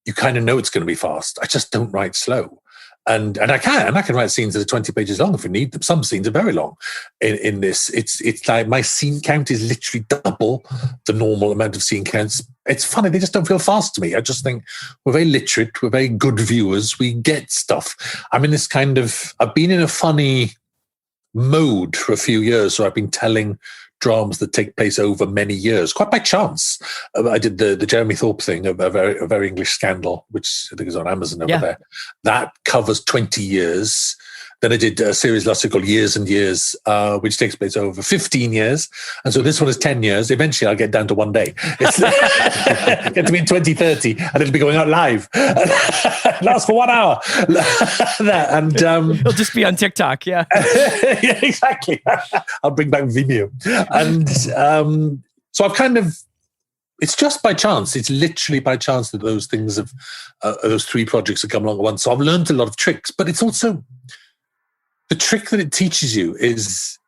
[SPEAKER 8] you kind of know it's going to be fast. I just don't write slow. And I can write scenes that are 20 pages long if we need them. Some scenes are very long in this. It's like my scene count is literally double the normal amount of scene counts. It's funny, they just don't feel fast to me. I just think we're very literate, we're very good viewers, we get stuff. I'm in this I've been in a funny mode for a few years, so I've been telling dramas that take place over many years, quite by chance. I did the Jeremy Thorpe thing, a very English Scandal, which I think is on Amazon over there. That covers 20 years. Then I did a series last year called Years and Years, which takes place over 15 years. And so this one is 10 years. Eventually I'll get down to one day. It's get to be in 2030 and it'll be going out live. Lasts for 1 hour. And
[SPEAKER 6] it'll just be on TikTok, yeah.
[SPEAKER 8] Yeah, exactly. I'll bring back Vimeo. And so I've it's just by chance. It's literally by chance that those things those 3 projects have come along at once. So I've learned a lot of tricks, but it's also, the trick that it teaches you is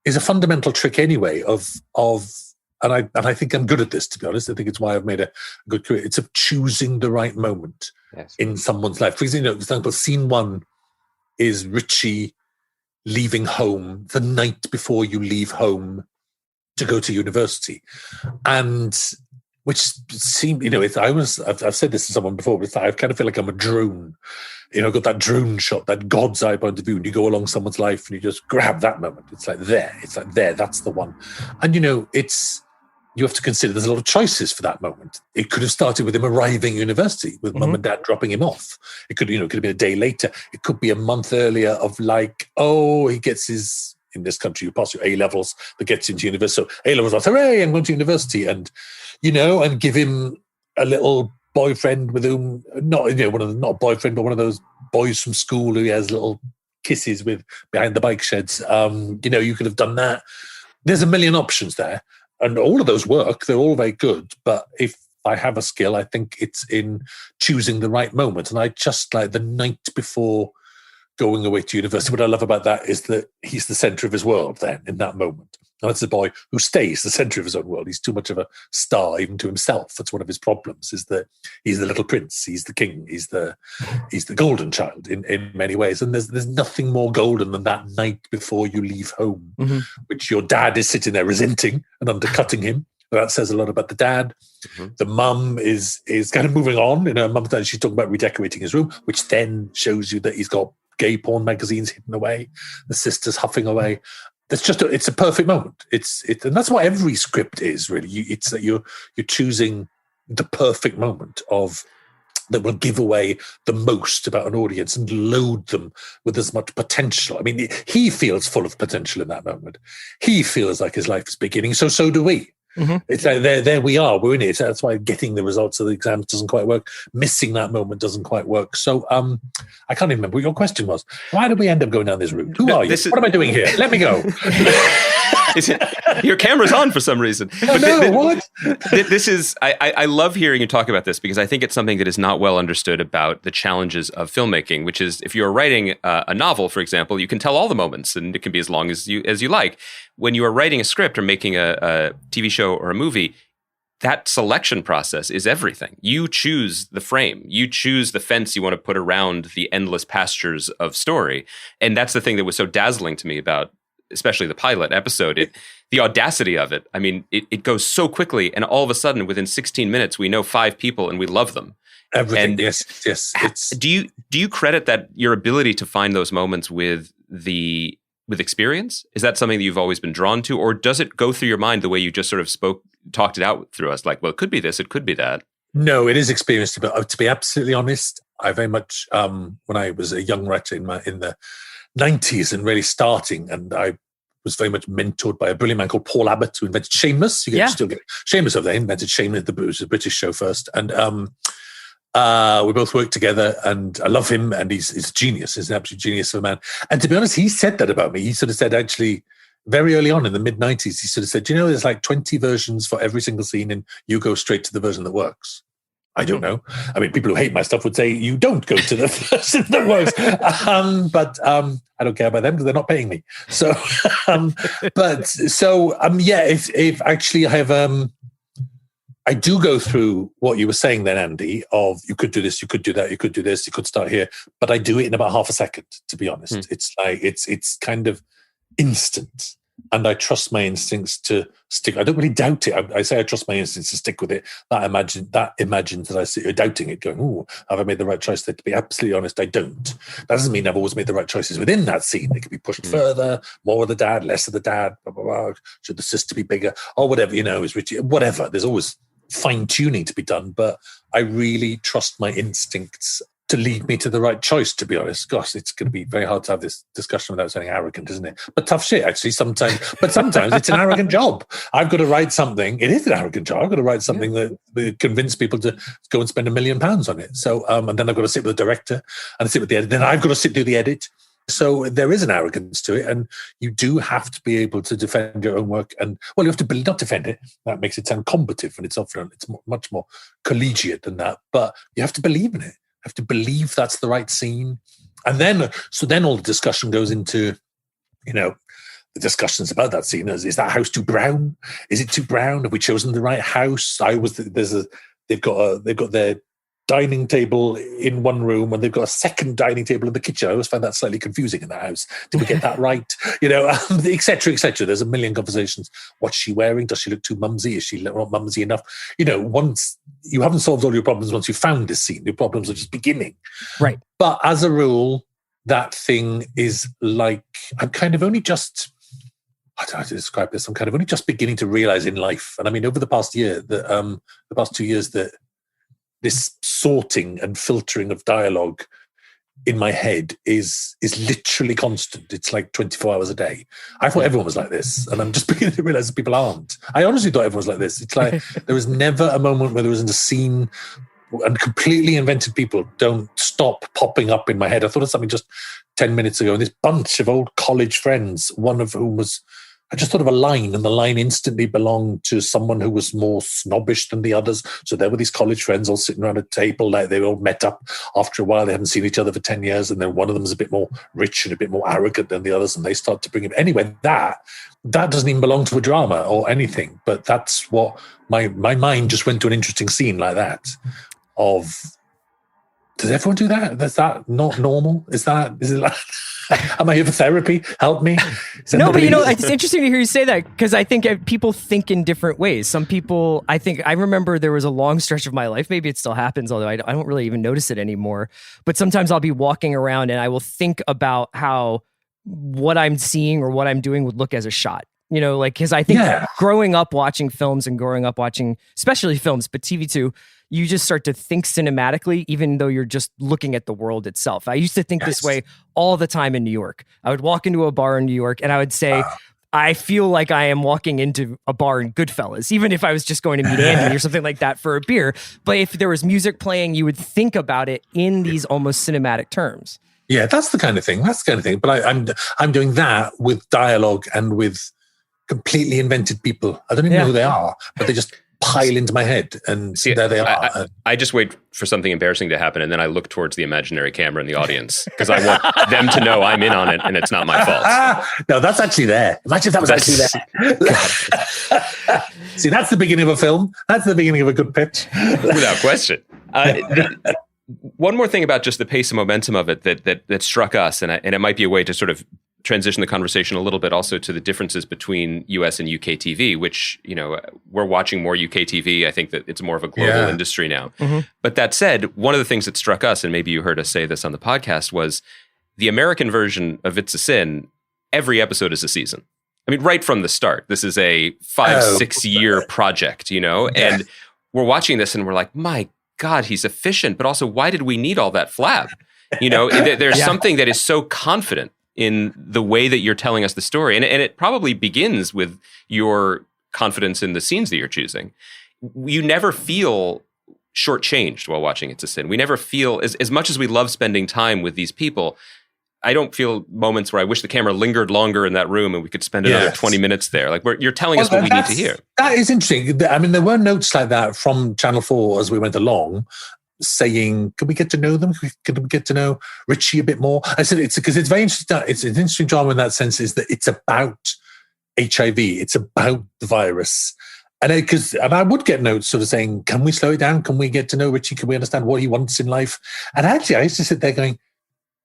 [SPEAKER 8] a fundamental trick anyway and I think I'm good at this, to be honest. I think it's why I've made a good career. It's of choosing the right moment in someone's life. For example, scene 1 is Richie leaving home the night before you leave home to go to university. And which seemed, I've said this to someone before, but I kind of feel like I'm a drone. I've got that drone shot, that God's eye point of view, and you go along someone's life and you just grab that moment. It's like there, that's the one. And, you have to consider there's a lot of choices for that moment. It could have started with him arriving at university, with mum and dad dropping him off. It could, could have been a day later. It could be a month earlier of he gets his, in this country, you pass your A-levels that gets into university. So A-levels are, hooray, I'm going to university. And, and give him a little boyfriend with whom, not a boyfriend, but one of those boys from school who he has little kisses with behind the bike sheds. You could have done that. There's a million options there. And all of those work. They're all very good. But if I have a skill, I think it's in choosing the right moment. And I just like the night before going away to university, what I love about that is that he's the center of his world then in that moment. And that's a boy who stays the center of his own world. He's too much of a star even to himself. That's one of his problems, is that he's the little prince, he's the king, he's the golden child in many ways. And there's nothing more golden than that night before you leave home, which your dad is sitting there resenting and undercutting him. That says a lot about the dad. The mum is kind of moving on. Mum's dad, she's talking about redecorating his room, which then shows you that he's got gay porn magazines hidden away. The sister's huffing away. It's a perfect moment. And that's what every script is, really. It's that you're choosing the perfect moment that will give away the most about an audience and load them with as much potential. I mean, he feels full of potential in that moment. He feels like his life is beginning. So do we. It's like there we are, we're in it. That's why getting the results of the exams doesn't quite work. Missing that moment doesn't quite work. So I can't even remember what your question was. Why did we end up going down this route? Who are you? What am I doing here? Let me go.
[SPEAKER 7] Your camera's on for some reason.
[SPEAKER 8] What?
[SPEAKER 7] This is, I love hearing you talk about this, because I think it's something that is not well understood about the challenges of filmmaking, which is, if you're writing a novel, for example, you can tell all the moments and it can be as long as you like. When you are writing a script or making a TV show or a movie, that selection process is everything. You choose the frame. You choose the fence you want to put around the endless pastures of story. And that's the thing that was so dazzling to me about especially the pilot episode, the audacity of it. I mean, it goes so quickly, and all of a sudden, within 16 minutes, we know 5 people and we love them.
[SPEAKER 8] Everything,
[SPEAKER 7] and
[SPEAKER 8] yes.
[SPEAKER 7] Do you credit that your ability to find those moments with experience? Is that something that you've always been drawn to, or does it go through your mind the way you just sort of talked it out through us? Like, well, it could be this, it could be that.
[SPEAKER 8] No, it is experience. But to be absolutely honest, I very much when I was a young writer in the 90s and really starting, and I was very much mentored by a brilliant man called Paul Abbott, who invented Shameless. You can still get Shameless over there. He invented Shameless, the British show first, and we both worked together. And I love him, and he's a genius. He's an absolute genius of a man. And to be honest, he said that about me. He sort of said, actually, very early on in the mid-90s, he sort of said, there's like 20 versions for every single scene, and you go straight to the version that works. I don't know. I mean, people who hate my stuff would say you don't go to the version that works. But I don't care about them because they're not paying me. So, if actually I have, I do go through what you were saying then, Andy, of you could do this, you could do that, you could do this, you could start here, but I do it in about half a second, to be honest. It's like, it's kind of instant. And I trust my instincts to stick. I don't really doubt it. I say I trust my instincts to stick with it. That imagines that I sit doubting it, going, "Oh, have I made the right choice?" To be absolutely honest, I don't. That doesn't mean I've always made the right choices within that scene. They could be pushed further, more of the dad, less of the dad. Blah, blah, blah. Should the sister be bigger or whatever? Is Richie? Whatever. There's always fine tuning to be done, but I really trust my instincts to lead me to the right choice, to be honest. Gosh, it's going to be very hard to have this discussion without sounding arrogant, isn't it? But tough shit, actually, sometimes. But sometimes it's an arrogant job. I've got to write something. It is an arrogant job. I've got to write something that convince people to go and spend £1 million on it. So, and then I've got to sit with the director and sit with the edit. Then I've got to sit through the edit. So there is an arrogance to it, and you do have to be able to defend your own work. And well, you have to not defend it. That makes it sound combative, and it's often much more collegiate than that. But you have to believe in it. Have to believe that's the right scene. And then all the discussion goes into, the discussions about that scene. Is that house too brown? Is it too brown? Have we chosen the right house? They've got their dining table in one room and they've got a second dining table in the kitchen. I always find that slightly confusing in that house. Did we get that right? Et cetera, et cetera. There's a million conversations. What's she wearing? Does she look too mumsy? Is she not mumsy enough? Once you haven't solved all your problems once you found this scene, your problems are just beginning.
[SPEAKER 6] Right.
[SPEAKER 8] But as a rule, that thing is like, I'm kind of only just, I don't know how to describe this. I'm kind of only just beginning to realize in life. And I mean, over the past year, the past 2 years, that this sorting and filtering of dialogue in my head is literally constant. It's like 24 hours a day. I thought everyone was like this, and I'm just beginning to realize that people aren't. I honestly thought everyone was like this. It's like there was never a moment where there wasn't a scene, and completely invented people don't stop popping up in my head. I thought of something just 10 minutes ago, and this bunch of old college friends, one of whom was, I just thought of a line, and the line instantly belonged to someone who was more snobbish than the others. So there were these college friends all sitting around a table, like they all met up after a while. They hadn't seen each other for 10 years. And then one of them was a bit more rich and a bit more arrogant than the others. And they start to bring him. Anyway, that doesn't even belong to a drama or anything. But that's what my mind just went to an interesting scene like that of, does everyone do that? Is that not normal? Is it like, am I here for therapy? Help me.
[SPEAKER 6] No, but it's interesting to hear you say that, because I think people think in different ways. Some people, I remember there was a long stretch of my life, maybe it still happens, although I don't really even notice it anymore. But sometimes I'll be walking around and I will think about how what I'm seeing or what I'm doing would look as a shot. Because I think growing up watching films and growing up watching, especially films, but TV too, you just start to think cinematically, even though you're just looking at the world itself. I used to think this way all the time in New York. I would walk into a bar in New York and I would say, I feel like I am walking into a bar in Goodfellas, even if I was just going to meet Andy or something like that for a beer. But if there was music playing, you would think about it in these almost cinematic terms.
[SPEAKER 8] Yeah, that's the kind of thing. But I'm doing that with dialogue and with completely invented people. I don't even know who they are, but they just pile into my head, and there they are.
[SPEAKER 7] I just wait for something embarrassing to happen, and then I look towards the imaginary camera in the audience, because I want them to know I'm in on it and it's not my fault.
[SPEAKER 8] No, that's actually there. Imagine if that was actually there. See, that's the beginning of a film. That's the beginning of a good pitch.
[SPEAKER 7] Without question. One more thing about just the pace and momentum of it that struck us, and it might be a way to sort of transition the conversation a little bit also to the differences between US and UK TV, which, we're watching more UK TV. I think that it's more of a global industry now. Mm-hmm. But that said, one of the things that struck us, and maybe you heard us say this on the podcast, was the American version of It's a Sin, every episode is a season. I mean, right from the start, this is a 5-6 year project, and we're watching this and we're like, my God, he's efficient, but also why did we need all that flab? There's something that is so confident in the way that you're telling us the story. And it probably begins with your confidence in the scenes that you're choosing. You never feel shortchanged while watching It's a Sin. We never feel, as much as we love spending time with these people, I don't feel moments where I wish the camera lingered longer in that room and we could spend another 20 minutes there. Like you're telling us what we need to hear.
[SPEAKER 8] That is interesting. I mean, there were notes like that from Channel 4 as we went along, saying, can we get to know them? Can we get to know Richie a bit more? I said, because it's very interesting. It's an interesting drama in that sense, is that it's about HIV. It's about the virus. And I would get notes sort of saying, can we slow it down? Can we get to know Richie? Can we understand what he wants in life? And actually, I used to sit there going,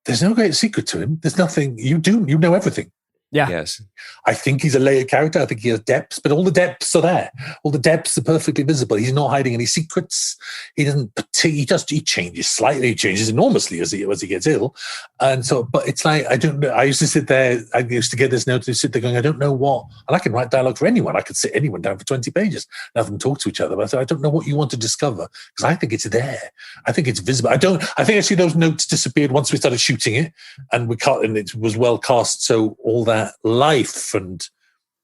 [SPEAKER 8] there's no great secret to him. There's nothing. You know everything.
[SPEAKER 6] Yeah.
[SPEAKER 7] Yes.
[SPEAKER 8] I think he's a layered character. I think he has depths, but all the depths are there. All the depths are perfectly visible. He's not hiding any secrets. He doesn't. He changes slightly. He changes enormously as he gets ill. And so, but it's like I don't know. I used to sit there. I used to get this note to sit there going, I don't know what. And I can write dialogue for anyone. I could sit anyone down for 20 pages and have them talk to each other. But I said, I don't know what you want to discover because I think it's there. I think it's visible. I think actually those notes disappeared once we started shooting it, and it was well cast. So all that life and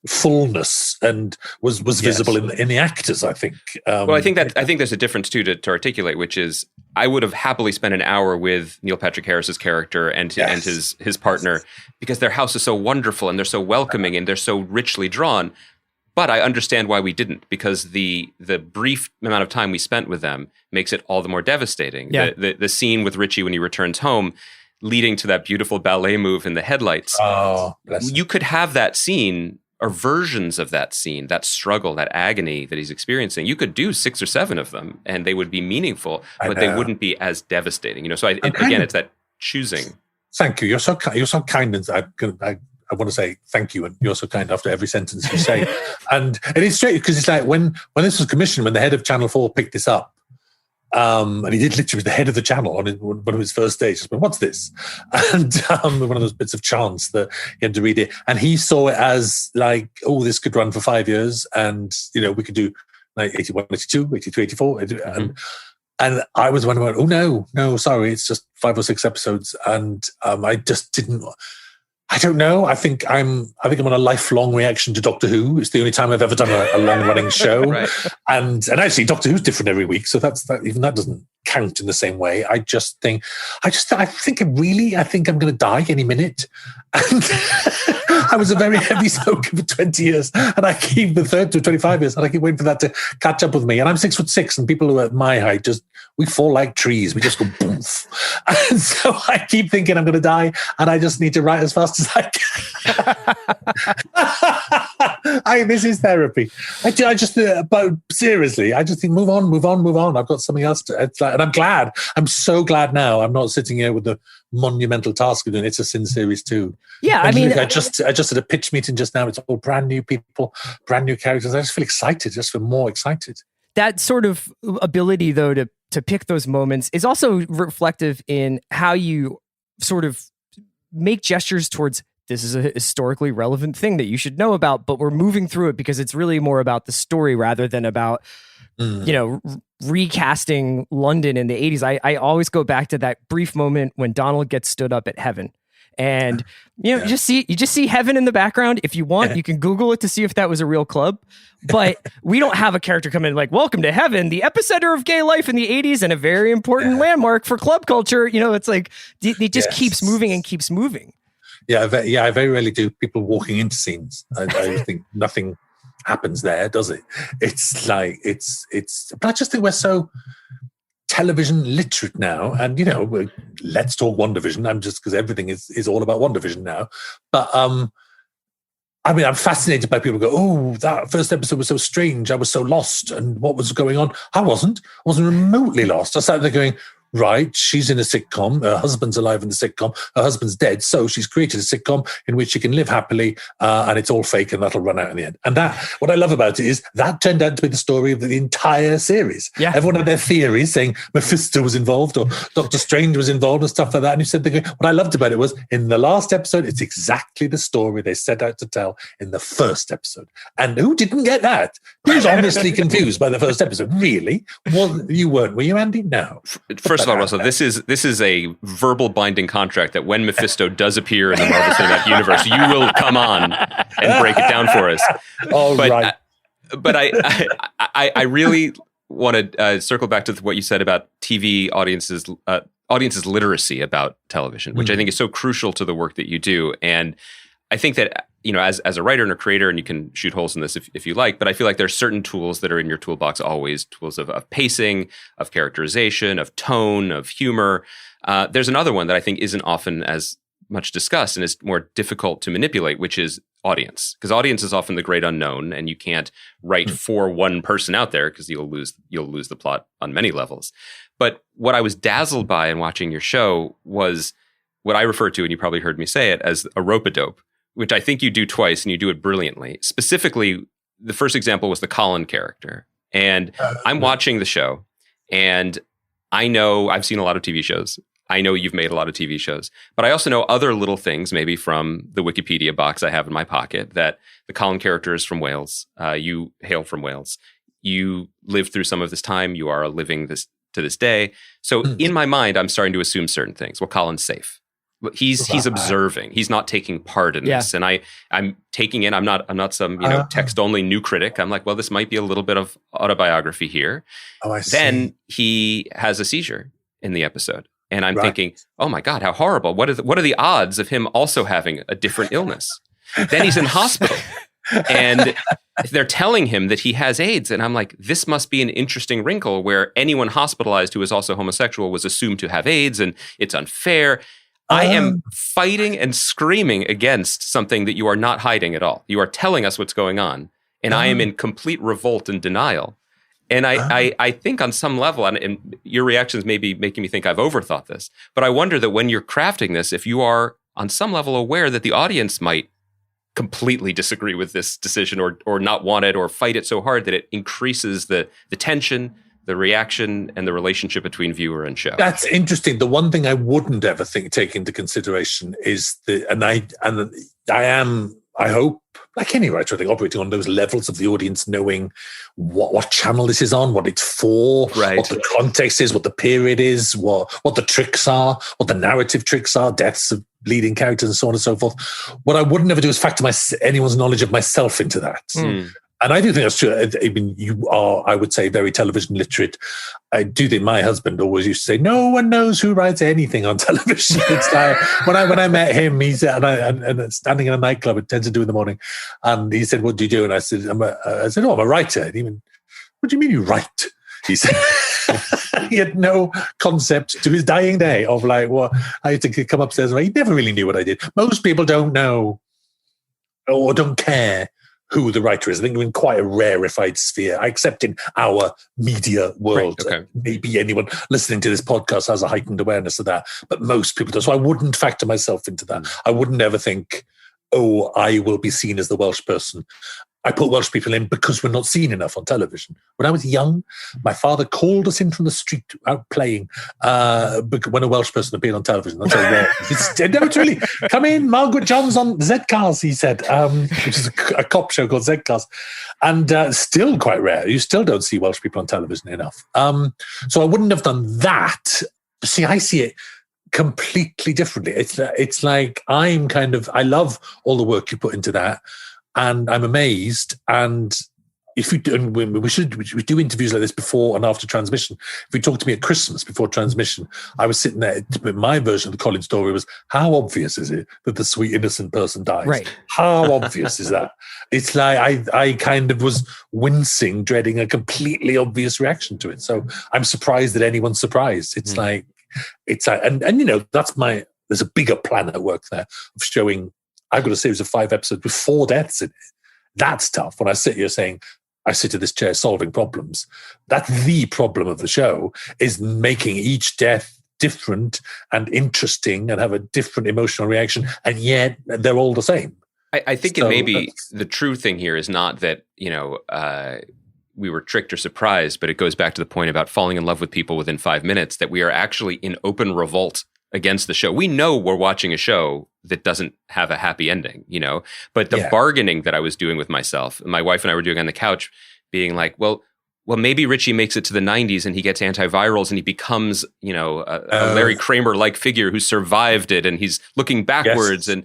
[SPEAKER 8] fullness and was visible in the actors, I think.
[SPEAKER 7] Well, I think there's a difference too to articulate, which is I would have happily spent an hour with Neil Patrick Harris's character and his partner because their house is so wonderful and they're so welcoming and they're so richly drawn. But I understand why we didn't, because the brief amount of time we spent with them makes it all the more devastating.
[SPEAKER 6] Yeah.
[SPEAKER 7] The scene with Richie when he returns home, leading to that beautiful ballet move in the headlights.
[SPEAKER 8] Oh,
[SPEAKER 7] you could have that scene or versions of that scene, that struggle, that agony that he's experiencing. You could do 6 or 7 of them and they would be meaningful, but they wouldn't be as devastating. So it's that choosing.
[SPEAKER 8] Thank you. You're so kind. And I want to say thank you, and you're so kind after every sentence you say. And it is straight because it's like when this was commissioned, when the head of Channel 4 picked this up, and he did literally the head of the channel on one of his first days. Just went, what's this? And one of those bits of chance that he had to read it, and he saw it as like, oh, this could run for 5 years, and we could do like 81, 82, 83, 84, and I was wondering, oh no, sorry, it's just 5 or 6 episodes, and I just didn't. I don't know. I think I'm on a lifelong reaction to Doctor Who. It's the only time I've ever done a long-running show,
[SPEAKER 7] right.
[SPEAKER 8] and actually Doctor Who's different every week, so even that doesn't count in the same way. I think I'm going to die any minute. And I was a very heavy smoker for 20 years, and I keep the third to 25 years, and I keep waiting for that to catch up with me. And I'm 6'6", and people who are at my height we fall like trees. We just go boom. And so I keep thinking I'm going to die, and I just need to write as fast as I can. This is therapy. I just, but seriously, I just think move on. I've got something else to, and I'm glad. I'm so glad now. I'm not sitting here with the monumental task of doing It's a Sin Series 2.
[SPEAKER 6] Yeah,
[SPEAKER 8] I just had a pitch meeting just now. It's all brand new people, brand new characters. I just feel excited. Just feel more excited. That
[SPEAKER 6] sort of ability, though, to pick those moments is also reflective in how you sort of make gestures towards this is a historically relevant thing that you should know about, but we're moving through it because it's really more about the story rather than about, recasting London in the 80s. I always go back to that brief moment when Donald gets stood up at Heaven. And you just see Heaven in the background. If you want, you can Google it to see if that was a real club. But we don't have a character come in like, welcome to Heaven, the epicenter of gay life in the 80s and a very important landmark for club culture. It's like it just keeps moving and keeps moving.
[SPEAKER 8] I very rarely do people walking into scenes. I think nothing happens there, does it? It's like but I just think we're so television literate now, and let's talk WandaVision. I'm just because everything is all about WandaVision now. But I'm fascinated by people who go, oh, that first episode was so strange. I was so lost, and what was going on? I wasn't remotely lost. I sat there going, right, she's in a sitcom. Her husband's alive in the sitcom. Her husband's dead. So she's created a sitcom in which she can live happily, and it's all fake, and that'll run out in the end. And what I love about it is that turned out to be the story of the entire series. Yeah. Everyone had their theories saying Mephisto was involved or Doctor Strange was involved and stuff like that. And you said, what I loved about it was in the last episode, it's exactly the story they set out to tell in the first episode. And who didn't get that? Who's honestly confused by the first episode? Really? Well, you weren't, were you, Andy? No.
[SPEAKER 7] First of all, Russell, this is a verbal binding contract that when Mephisto does appear in the Marvel Cinematic Universe, you will come on and break it down for us.
[SPEAKER 8] Right.
[SPEAKER 7] But I really want to circle back to what you said about TV audiences literacy about television, which I think is so crucial to the work that you do. And I think that as a writer and a creator, and you can shoot holes in this if you like, but I feel like there's certain tools that are in your toolbox always, tools of pacing, of characterization, of tone, of humor. There's another one that I think isn't often as much discussed and is more difficult to manipulate, which is audience. Because audience is often the great unknown, and you can't write for one person out there because you'll lose the plot on many levels. But what I was dazzled by in watching your show was what I refer to, and you probably heard me say it, as a rope-a-dope, which I think you do twice and you do it brilliantly. Specifically, the first example was the Colin character. And I'm watching the show, and I know I've seen a lot of TV shows. I know you've made a lot of TV shows, but I also know other little things, maybe from the Wikipedia box I have in my pocket, that the Colin character is from Wales. You hail from Wales. You lived through some of this time. You are living this to this day. So in my mind, I'm starting to assume certain things. Well, Colin's safe. He's observing. He's not taking part in this, and I'm taking it. I'm not some text only new critic. I'm like, well, this might be a little bit of autobiography here.
[SPEAKER 8] Oh, I see.
[SPEAKER 7] Then he has a seizure in the episode, and I'm thinking, oh my God, how horrible! What are the odds of him also having a different illness? Then he's in hospital, and they're telling him that he has AIDS, and I'm like, this must be an interesting wrinkle where anyone hospitalized who is also homosexual was assumed to have AIDS, and it's unfair. I am fighting and screaming against something that you are not hiding at all. You are telling us what's going on, and I am in complete revolt and denial. And I think on some level, and your reactions may be making me think I've overthought this, but I wonder that when you're crafting this, if you are on some level aware that the audience might completely disagree with this decision or not want it or fight it so hard that it increases the tension, the reaction, and the relationship between viewer and show.
[SPEAKER 8] That's interesting. The one thing I wouldn't ever take into consideration is I hope, like any writer, I think, operating on those levels of the audience, knowing what channel this is on, what it's for, what the context is, what the period is, what the tricks are, what the narrative tricks are, deaths of leading characters, and so on and so forth. What I wouldn't ever do is factor anyone's knowledge of myself into that. And I do think that's true. I mean, you are, I would say, very television literate. I do think my husband always used to say, no one knows who writes anything on television. It's like, when I met him, he said, and standing in a nightclub at 10 to 2 in the morning, and he said, what do you do? And I said, I'm a writer. And he went, what do you mean you write? He said, he had no concept to his dying day of like, well, I had to come upstairs. And he never really knew what I did. Most people don't know or don't care who the writer is. I think we're in quite a rarefied sphere, except in our media world.
[SPEAKER 7] Right, okay.
[SPEAKER 8] Maybe anyone listening to this podcast has a heightened awareness of that, but most people don't. So I wouldn't factor myself into that. I wouldn't ever think, oh, I will be seen as the Welsh person. I put Welsh people in because we're not seen enough on television. When I was young, my father called us in from the street out playing when a Welsh person appeared on television. That's how rare. It's really, come in, Margaret John's on Z-Cars, he said, which is a cop show called Z-Cars. And still quite rare. You still don't see Welsh people on television enough. So I wouldn't have done that. See, I see it completely differently. It's like I love all the work you put into that. And I'm amazed. And if we do interviews like this before and after transmission. If you talk to me at Christmas before transmission, I was sitting there. My version of the Colin story was, how obvious is it that the sweet innocent person dies?
[SPEAKER 6] Right.
[SPEAKER 8] How obvious is that? It's like I kind of was wincing, dreading a completely obvious reaction to it. So I'm surprised that anyone's surprised. It's like, and there's a bigger plan at work there of showing. I've got a series of 5 episodes with 4 deaths in it. That's tough. When I sit here saying, I sit at this chair solving problems, that's the problem of the show, is making each death different and interesting and have a different emotional reaction, and yet they're all the same.
[SPEAKER 7] I think it may be the true thing here is not that, we were tricked or surprised, but it goes back to the point about falling in love with people within 5 minutes, that we are actually in open revolt against the show. We know we're watching a show that doesn't have a happy ending, but the bargaining that I was doing with myself, my wife and I were doing on the couch, being like, well, maybe Richie makes it to the 90s and he gets antivirals and he becomes, a Larry Kramer-like figure who survived it, and he's looking backwards. And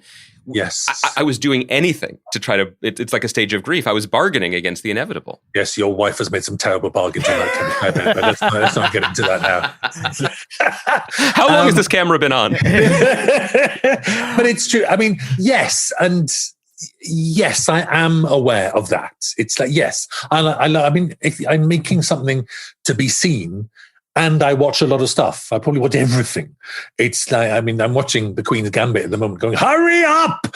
[SPEAKER 7] I was doing anything to try to, it's like a stage of grief. I was bargaining against the inevitable.
[SPEAKER 8] Yes, your wife has made some terrible bargains on that kind of but let's not get into that now.
[SPEAKER 7] How long has this camera been on?
[SPEAKER 8] But it's true. I mean, yes, and yes, I am aware of that. It's like, yes, I mean, if I'm making something to be seen, And I watch a lot of stuff. I probably watch everything. It's like, I mean, I'm watching The Queen's Gambit at the moment going, hurry up!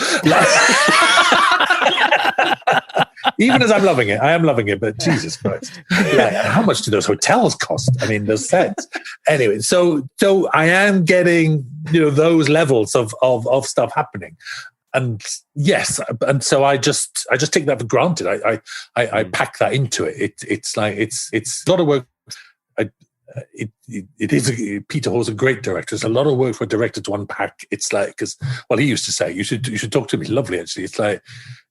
[SPEAKER 8] Even as I'm loving it, I am loving it, but Jesus Christ. Like, how much do those hotels cost? I mean, those sets. Anyway, so I am getting, those levels of stuff happening. And yes, and so I just take that for granted. I pack that into it. It's like, it's a lot of work. It is Peter Hall's a great director. It's a lot of work for a director to unpack. It's like, because he used to say, you should talk to him. He's lovely, actually. It's like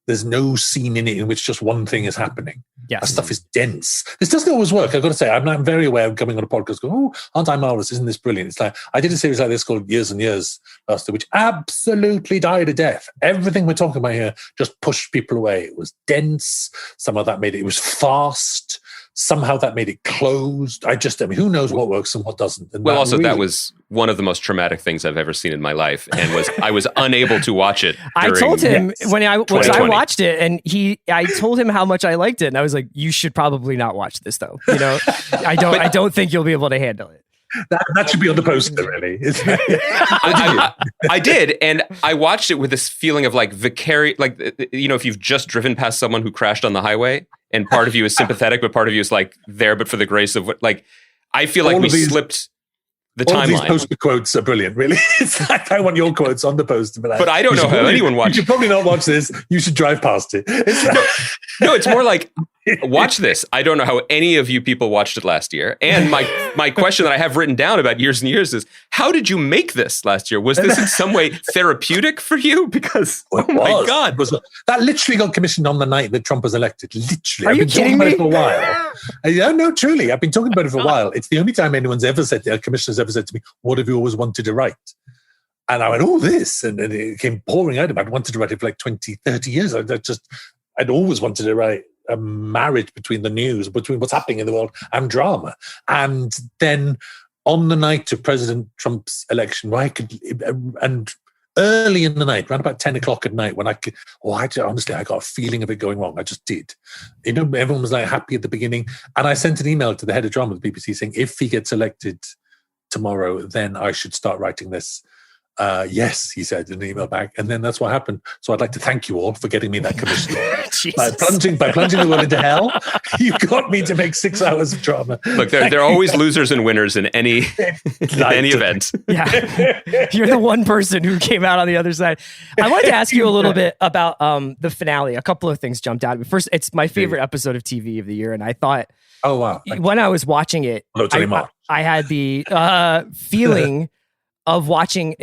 [SPEAKER 8] there's no scene in it in which just one thing is happening.
[SPEAKER 6] Yes.
[SPEAKER 8] That stuff is dense. This doesn't always work. I've got to say, I'm very aware of coming on a podcast going, oh, aren't I marvelous? Isn't this brilliant? It's like, I did a series like this called Years and Years last year, which absolutely died a death. Everything we're talking about here just pushed people away. It was dense. Some of that it was fast. Somehow that made it closed. Who knows what works and what doesn't? And
[SPEAKER 7] that was one of the most traumatic things I've ever seen in my life, and I was unable to watch it.
[SPEAKER 6] I told him when I watched it, and I told him how much I liked it, and I was like, "You should probably not watch this, though. I don't think you'll be able to handle it."
[SPEAKER 8] That should be on the poster, really.
[SPEAKER 7] I did, and I watched it with this feeling of like if you've just driven past someone who crashed on the highway, and part of you is sympathetic, but part of you is like there, but for the grace of what, like, I feel like slipped the timeline. All
[SPEAKER 8] these poster quotes are brilliant, really. It's like, I want your quotes on the poster. But
[SPEAKER 7] I don't know how anyone watched it.
[SPEAKER 8] You should probably not watch this. You should drive past it.
[SPEAKER 7] It's more like, watch this. I don't know how any of you people watched it last year. And my question that I have written down about Years and Years is, how did you make this last year? Was this in some way therapeutic for you? Because, my God.
[SPEAKER 8] That literally got commissioned on the night that Trump was elected. Literally.
[SPEAKER 6] Are you kidding me?
[SPEAKER 8] I've been talking about it for a while. No, truly. I've been talking about it for a while. It's the only time anyone's ever said, a commissioner's ever said to me, what have you always wanted to write? And I went, this. And it came pouring out of me. I'd wanted to write it for like 20, 30 years. I'd always wanted to write a marriage between the news, between what's happening in the world and drama. And then on the night of President Trump's election, and early in the night, around about 10 o'clock at night, when honestly, I got a feeling of it going wrong. I just did. Everyone was like happy at the beginning. And I sent an email to the head of drama of the BBC saying, if he gets elected tomorrow, then I should start writing this. Yes, he said in an email back. And then that's what happened. So I'd like to thank you all for getting me that commission. by plunging the world into hell, you got me to make 6 hours of drama.
[SPEAKER 7] Look, there are always losers and winners in any event.
[SPEAKER 6] Yeah. You're the one person who came out on the other side. I wanted to ask you a little bit about the finale. A couple of things jumped out at me. First, it's my favorite episode of TV of the year. And I thought,
[SPEAKER 8] oh, wow.
[SPEAKER 6] When I was watching it, I had the feeling of watching,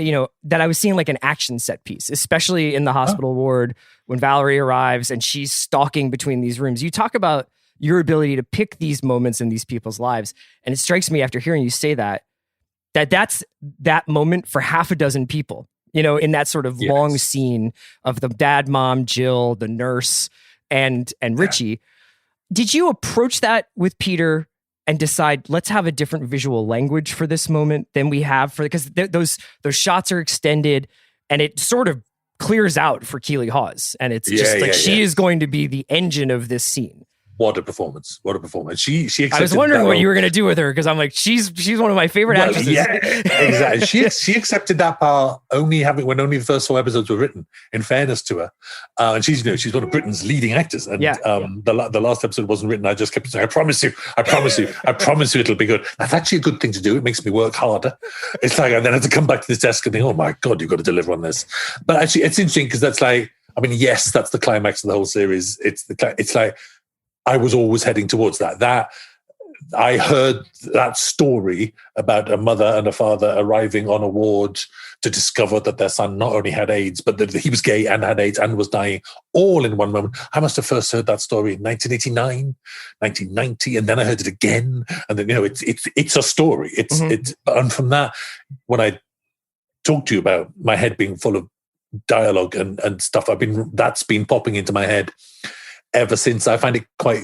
[SPEAKER 6] that I was seeing like an action set piece, especially in the hospital ward when Valerie arrives and she's stalking between these rooms. You talk about your ability to pick these moments in these people's lives. And it strikes me after hearing you say that's that moment for half a dozen people, in that sort of long scene of the dad, mom, Jill, the nurse, and Richie. Did you approach that with Peter and decide, let's have a different visual language for this moment than we have because those shots are extended and it sort of clears out for Keely Hawes. And it's she is going to be the engine of this scene.
[SPEAKER 8] What a performance. She accepted.
[SPEAKER 6] I was wondering what you were going to do with her because I'm like, she's one of my favorite actresses.
[SPEAKER 8] Yeah, exactly. She accepted that part when only the first 4 episodes were written, in fairness to her. And she's one of Britain's leading actors. And the last episode wasn't written. I just kept saying, I promise you it'll be good. That's actually a good thing to do. It makes me work harder. It's like, and then I have to come back to this desk and think, oh my God, you've got to deliver on this. But actually, it's interesting because that's like, yes, that's the climax of the whole series. It's like, I was always heading towards that. I heard that story about a mother and a father arriving on a ward to discover that their son not only had AIDS, but that he was gay and had AIDS and was dying all in one moment. I must have first heard that story in 1989, 1990, and then I heard it again. And then, it's a story. And from that, when I talked to you about my head being full of dialogue and stuff, that's been popping into my head ever since. I find it quite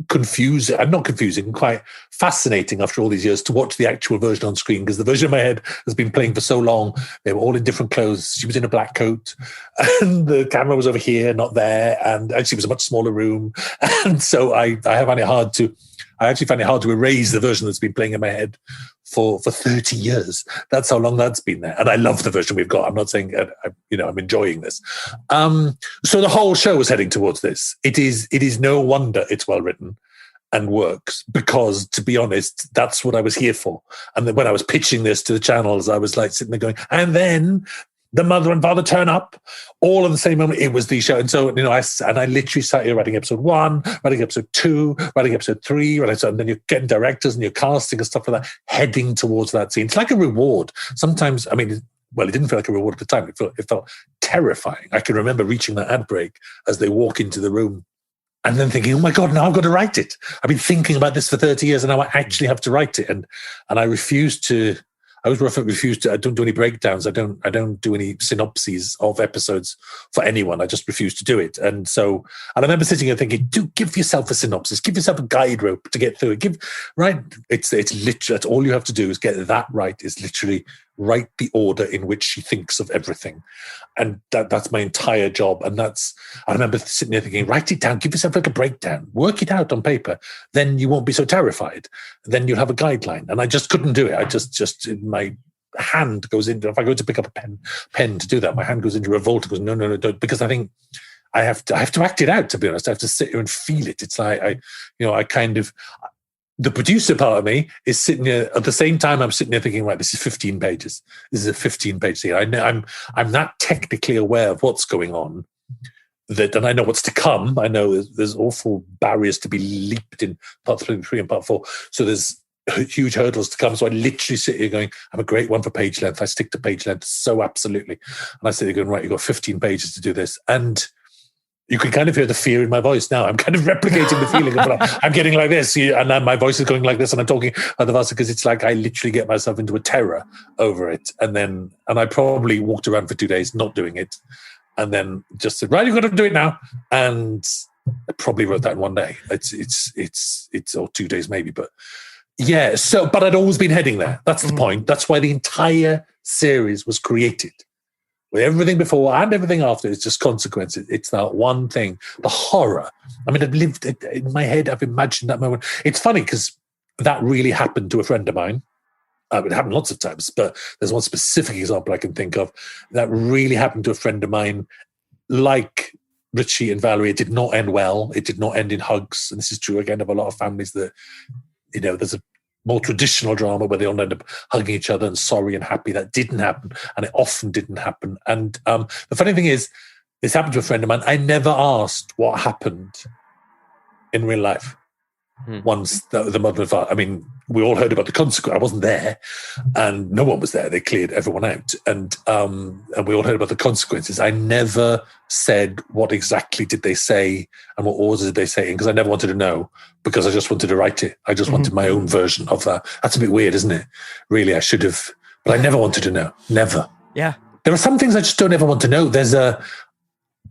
[SPEAKER 8] confusing. I'm not confusing, quite fascinating after all these years to watch the actual version on screen, because the version in my head has been playing for so long. They were all in different clothes. She was in a black coat and the camera was over here, not there. And actually it was a much smaller room. And so I find it hard to I actually find it hard to erase the version that's been playing in my head for 30 years. That's how long that's been there. And I love the version we've got. I'm not saying, I'm enjoying this. So the whole show was heading towards this. It is no wonder it's well written and works, because, to be honest, that's what I was here for. And then when I was pitching this to the channels, I was like sitting there going, and then the mother and father turn up all in the same moment. It was the show. And so, I literally sat here writing episode 1, writing episode 2, writing episode 3, and then you're getting directors and you're casting and stuff like that, heading towards that scene. It's like a reward. Sometimes, it didn't feel like a reward at the time. It felt terrifying. I can remember reaching that ad break as they walk into the room and then thinking, oh my God, now I've got to write it. I've been thinking about this for 30 years and now I actually have to write it. And I refuse to. I don't do any breakdowns. I don't do any synopses of episodes for anyone. I just refuse to do it. And so I remember sitting here thinking, give yourself a synopsis, give yourself a guide rope to get through it. It's literally, that's all you have to do is get that right, is literally write the order in which she thinks of everything. And that's my entire job. And I remember sitting there thinking, write it down, give yourself like a breakdown, work it out on paper. Then you won't be so terrified. Then you'll have a guideline. And I just couldn't do it. I just my hand goes into, if I go to pick up a pen to do that, my hand goes into revolt. It goes, no, don't, because I think I have to act it out, to be honest. I have to sit here and feel it. It's like, the producer part of me is sitting here at the same time. I'm sitting there thinking, right, this is 15 pages. This is a 15-page scene. I'm not technically aware of what's going on, and I know what's to come. I know there's awful barriers to be leaped in part 3 and part 4. So there's huge hurdles to come. So I literally sit here going, I'm a great one for page length. I stick to page length so absolutely. And I sit here going, right, you've got 15 pages to do this. And you can kind of hear the fear in my voice now. I'm kind of replicating the feeling of I'm getting like this, and then my voice is going like this, and I'm talking at the faster, because it's like I literally get myself into a terror over it. And I probably walked around for 2 days not doing it, and then just said, right, you've got to do it now. And I probably wrote that in one day. It's or 2 days maybe, but yeah. So, but I'd always been heading there. That's the point. That's why the entire series was created. With everything before and everything after, it's just consequences. It's that one thing, the horror. I've lived it in my head. I've imagined that moment. It's funny because that really happened to a friend of mine. It happened lots of times, but there's one specific example I can think of that really happened to a friend of mine. Like Richie and Valerie, it did not end well. It did not end in hugs. And this is true, again, of a lot of families that, there's a more traditional drama where they all end up hugging each other and sorry and happy. That didn't happen, and it often didn't happen. And the funny thing is, this happened to a friend of mine. I never asked what happened in real life. Once the mother and father, we all heard about the consequence. I wasn't there, and no one was there. They cleared everyone out, and we all heard about the consequences. I never said what exactly did they say and what orders did they say, because I never wanted to know, because I just wanted to write it. I just wanted my own version of that. That's a bit weird, isn't it? Really, I should have, but I never wanted to know. Never.
[SPEAKER 6] Yeah.
[SPEAKER 8] There are some things I just don't ever want to know.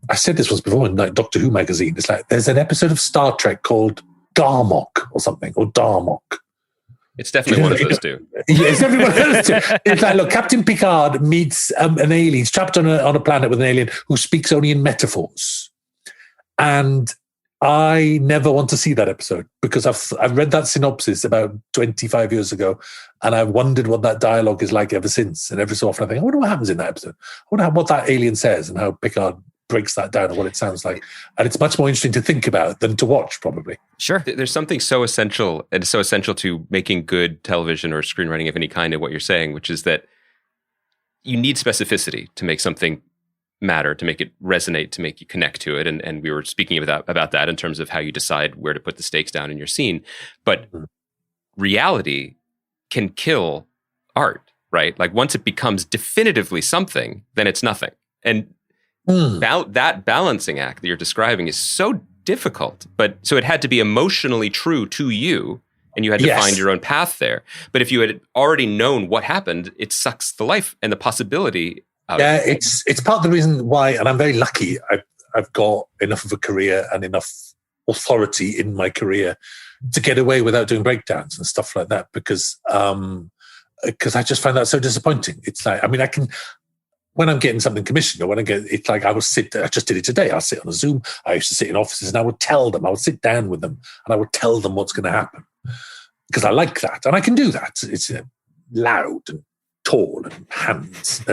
[SPEAKER 8] I said this once before in like Doctor Who magazine. It's like there's an episode of Star Trek called Darmok or something, or Darmok.
[SPEAKER 7] It's definitely one of those two.
[SPEAKER 8] Yeah, it's definitely one of those two. It's like, look, Captain Picard meets an alien. He's trapped on a planet with an alien who speaks only in metaphors. And I never want to see that episode, because I've read that synopsis about 25 years ago, and I've wondered what that dialogue is like ever since. And every so often I think, I wonder what happens in that episode. I wonder what that alien says and how Picard breaks that down and what it sounds like. And it's much more interesting to think about than to watch, probably.
[SPEAKER 6] Sure.
[SPEAKER 7] There's something so essential, and so essential to making good television or screenwriting of any kind, of what you're saying, which is that you need specificity to make something matter, to make it resonate, to make you connect to it. And we were speaking about that in terms of how you decide where to put the stakes down in your scene. But reality can kill art, right? Like once it becomes definitively something, then it's nothing. And that balancing act that you're describing is so difficult. But so it had to be emotionally true to you, and you had to find your own path there. But if you had already known what happened, it sucks the life and the possibility out of it.
[SPEAKER 8] It's part of the reason why, and I'm very lucky, I've got enough of a career and enough authority in my career to get away without doing breakdowns and stuff like that, because I just find that so disappointing. It's like, I can, when I'm getting something commissioned, or when it's like I just did it today. I'll sit on a Zoom. I used to sit in offices and I would sit down with them and I would tell them what's going to happen. because I like that. And I can do that. It's loud and tall and hands.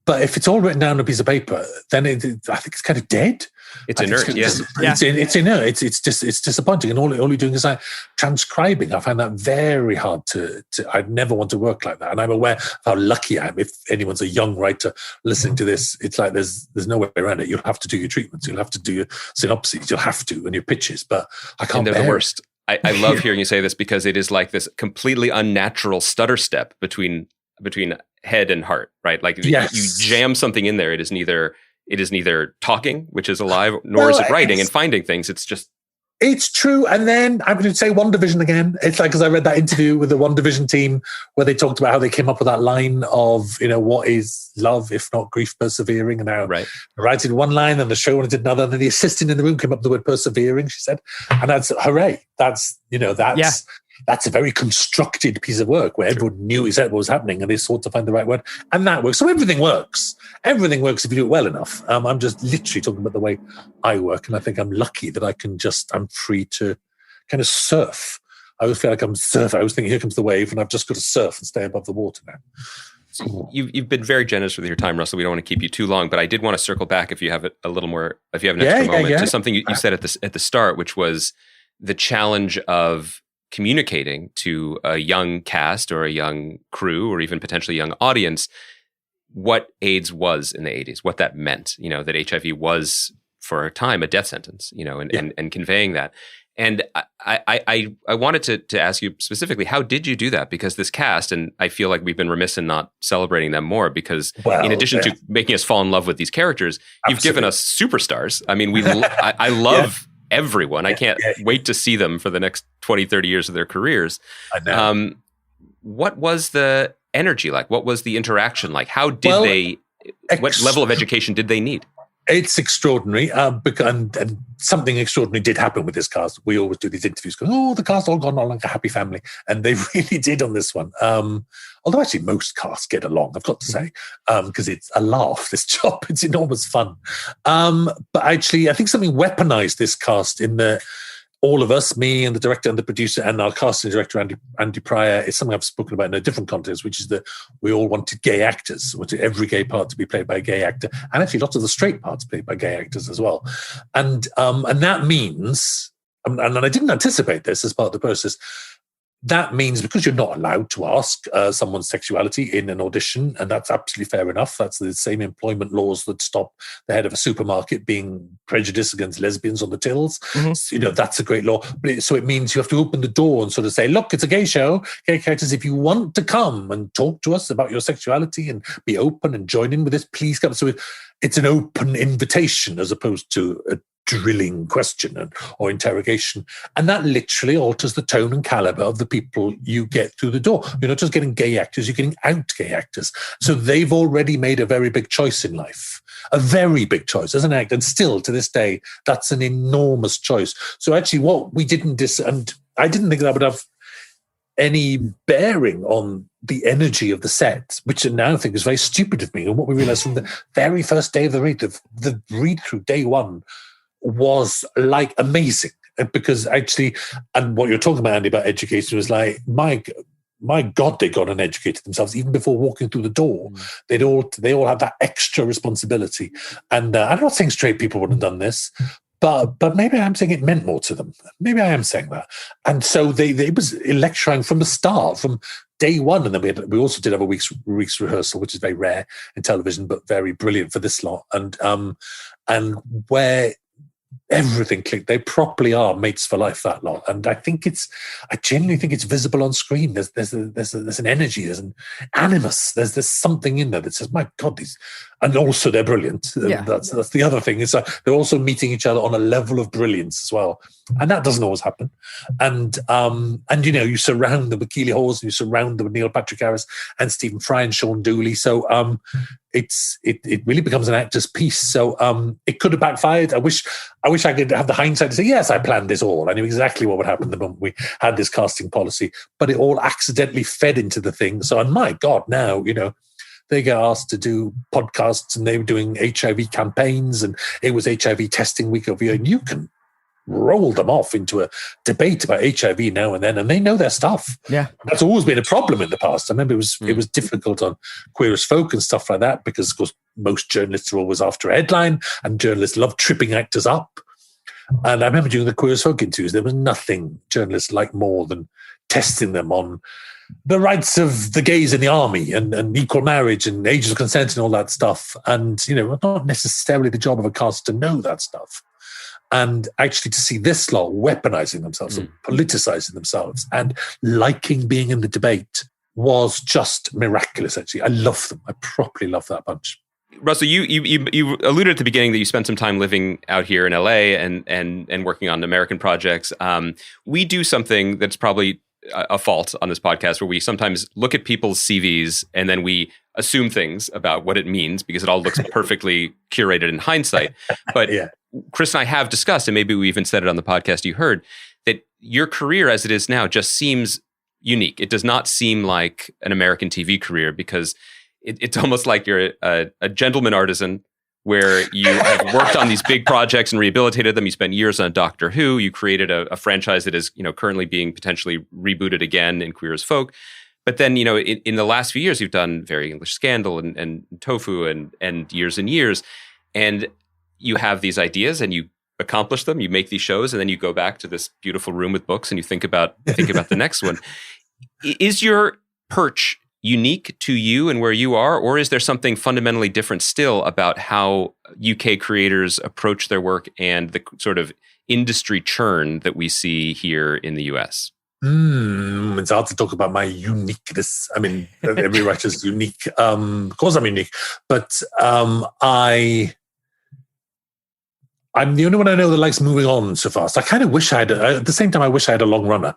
[SPEAKER 8] But if it's all written down on a piece of paper, then I think it's kind of dead.
[SPEAKER 7] It's inert,
[SPEAKER 8] It's inert. It's disappointing. And all you're doing is transcribing. I find that very hard to I'd never want to work like that. And I'm aware of how lucky I am. If anyone's a young writer listening to this, it's like there's no way around it. You'll have to do your treatments. You'll have to do your synopses. You'll have to, and your pitches. But I can't.
[SPEAKER 7] And they're the worst. I love hearing you say this because it is like this completely unnatural stutter step between head and heart, right? Like you jam something in there. It is neither talking, which is alive, nor is it writing and finding things. It's
[SPEAKER 8] true. And then I'm going to say WandaVision again. It's like, because I read that interview with the WandaVision team where they talked about how they came up with that line of, what is love if not grief persevering, and how writing one line and the show did another, and then the assistant in the room came up with the word persevering, she said. And that's hooray. That's a very constructed piece of work where everyone knew exactly what was happening and they sought to find the right word. And that works. So everything works. Everything works if you do it well enough. I'm just literally talking about the way I work. And I think I'm lucky that I'm free to kind of surf. I always feel like I'm surfing. I always think, here comes the wave, and I've just got to surf and stay above the water now.
[SPEAKER 7] So you've been very generous with your time, Russell. We don't want to keep you too long, but I did want to circle back if you have a little more, if you have an extra moment, to something you said at the start, which was the challenge of communicating to a young cast or a young crew or even potentially young audience what AIDS was in the 80s, what that meant, that HIV was for a time a death sentence, and conveying that. And I wanted to ask you specifically, how did you do that? Because this cast, and I feel like we've been remiss in not celebrating them more, because in addition to making us fall in love with these characters, you've given us superstars. I mean, I love everyone. I can't wait to see them for the next 20, 30 years of their careers.
[SPEAKER 8] I know.
[SPEAKER 7] What was the energy like? What was the interaction like? How did what level of education did they need?
[SPEAKER 8] It's extraordinary, and something extraordinary did happen with this cast. We always do these interviews going, the cast all gone on like a happy family. And they really did on this one. Although actually most casts get along, I've got to say, because it's a laugh, this job. It's enormous fun. But actually, I think something weaponized this cast in the all of us, me and the director and the producer and our casting director, Andy Pryor, is something I've spoken about in a different context, which is that we all wanted gay actors, wanted every gay part to be played by a gay actor, and actually lots of the straight parts played by gay actors as well. And that means, and I didn't anticipate this as part of the process, that means because you're not allowed to ask someone's sexuality in an audition, and that's absolutely fair enough. That's the same employment laws that stop the head of a supermarket being prejudiced against lesbians on the tills. Mm-hmm. That's a great law. But so it means you have to open the door and sort of say, look, it's a gay show. Gay characters, if you want to come and talk to us about your sexuality and be open and join in with this, please come. So it's an open invitation as opposed to a drilling question or interrogation. And that literally alters the tone and caliber of the people you get through the door. You're not just getting gay actors, you're getting out gay actors. So they've already made a very big choice in life, a very big choice as an actor. And still to this day, that's an enormous choice. So actually what we didn't and I didn't think that would have any bearing on the energy of the set, which I now think is very stupid of me. And what we realized from the very first day of the read through day one, was like amazing, because actually, and what you're talking about, Andy, about education was like, my God, they got uneducated themselves even before walking through the door. They all had that extra responsibility. And I'm not saying straight people wouldn't have done this, but maybe I'm saying it meant more to them. Maybe I am saying that. And so it was electrifying from the start, from day one. And then we also did have a week's rehearsal, which is very rare in television, but very brilliant for this lot. And where everything clicked. They properly are mates for life, that lot. And I genuinely think it's visible on screen. There's an energy, there's an animus, there's something in there that says, my God, these, and also they're brilliant. Yeah. That's the other thing. It's like they're also meeting each other on a level of brilliance as well. And that doesn't always happen. And you surround them with Keely Hawes, and you surround them with Neil Patrick Harris and Stephen Fry and Sean Dooley. So it really becomes an actor's piece. So it could have backfired. I wish I could have the hindsight to say, yes, I planned this all. I knew exactly what would happen the moment we had this casting policy, but it all accidentally fed into the thing. So, and my God, now, they get asked to do podcasts, and they were doing HIV campaigns, and it was HIV testing week over here. And you can roll them off into a debate about HIV now and then, and they know their stuff.
[SPEAKER 6] Yeah.
[SPEAKER 8] That's always been a problem in the past. I remember it was difficult on Queer as Folk and stuff like that, because of course most journalists are always after a headline, and journalists love tripping actors up. And I remember during the Queer as Folk interviews, there was nothing journalists liked more than testing them on the rights of the gays in the army and equal marriage and ages of consent and all that stuff. And, not necessarily the job of a cast to know that stuff. And actually to see this lot weaponizing themselves and politicizing themselves and liking being in the debate was just miraculous, actually. I love them. I properly love that bunch.
[SPEAKER 7] Russell, you alluded at the beginning that you spent some time living out here in LA and working on American projects. We do something that's probably a fault on this podcast, where we sometimes look at people's CVs and then we assume things about what it means because it all looks perfectly curated in hindsight. But yeah. Chris and I have discussed, and maybe we even said it on the podcast you heard, that your career as it is now just seems unique. It does not seem like an American TV career, because it's almost like you're a gentleman artisan where you have worked on these big projects and rehabilitated them. You spent years on Doctor Who. You created a franchise that is, currently being potentially rebooted again in Queer as Folk. But then, in the last few years, you've done Very English Scandal and Tofu and years and years. And you have these ideas and you accomplish them. You make these shows, and then you go back to this beautiful room with books and you think about the next one. Is your perch unique to you and where you are, or is there something fundamentally different still about how UK creators approach their work and the sort of industry churn that we see here in the US?
[SPEAKER 8] It's hard to talk about my uniqueness. I mean, every writer's unique. Of course I'm unique, but I'm the only one I know that likes moving on so fast. I kind of wish at the same time, I wish I had a long runner.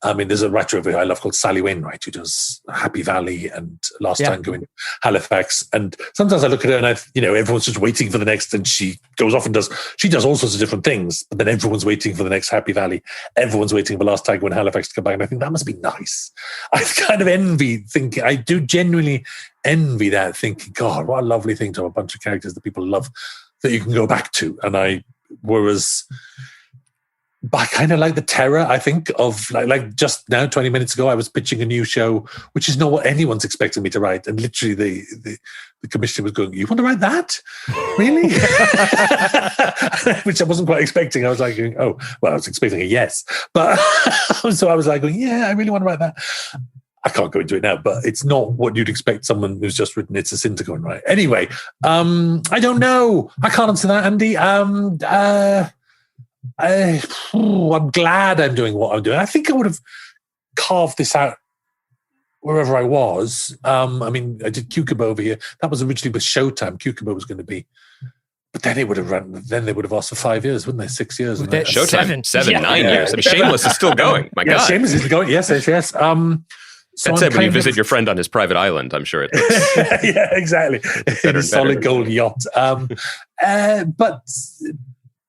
[SPEAKER 8] I mean, there's a writer over here I love called Sally Wainwright, who does Happy Valley and Last Tango in Halifax. And sometimes I look at her and everyone's just waiting for the next, and she goes off and she does all sorts of different things, but then everyone's waiting for the next Happy Valley. Everyone's waiting for Last Tango in Halifax to come back. And I think that must be nice. I kind of I do genuinely envy that, thinking, God, what a lovely thing to have a bunch of characters that people love that you can go back to. And I kind of like the terror, I think, of like just now, 20 minutes ago, I was pitching a new show, which is not what anyone's expecting me to write. And literally the commissioner was going, "You want to write that? Really?" Which I wasn't quite expecting. I was like, "Oh, well, I was expecting a yes." But so I was like, "Yeah, I really want to write that." I can't go into it now, but it's not what you'd expect someone who's just written It's a Sin to go and write. Anyway, I don't know. I can't answer that, Andy. I'm glad I'm doing what I'm doing. I think I would have carved this out wherever I was. I mean, I did Cucumber over here. That was originally with Showtime. Cucumber was going to be. But then it would have run. Then they would have asked for 5 years, wouldn't they? 6 years.
[SPEAKER 7] Showtime, 9 years. I mean, Shameless is still going. My God,
[SPEAKER 8] Shameless is going. Yes.
[SPEAKER 7] So that said, when you visit your friend on his private island, I'm sure it looks
[SPEAKER 8] yeah, exactly. In a solid gold yacht. But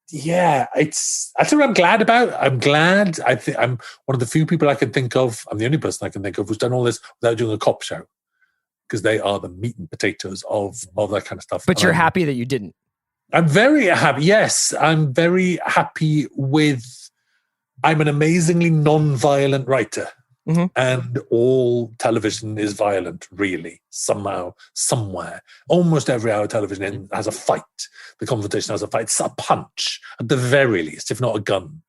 [SPEAKER 8] yeah, that's what I'm glad about. I'm glad. I think I'm one of the few people I can think of. I'm the only person I can think of who's done all this without doing a cop show, because they are the meat and potatoes of that kind of stuff.
[SPEAKER 6] But you're happy that you didn't.
[SPEAKER 8] I'm very happy. Yes, I'm very happy with. I'm an amazingly non-violent writer. Mm-hmm. And all television is violent, really, somehow, somewhere. Almost every hour of television has a fight. The confrontation has a fight. It's a punch, at the very least, if not a gun.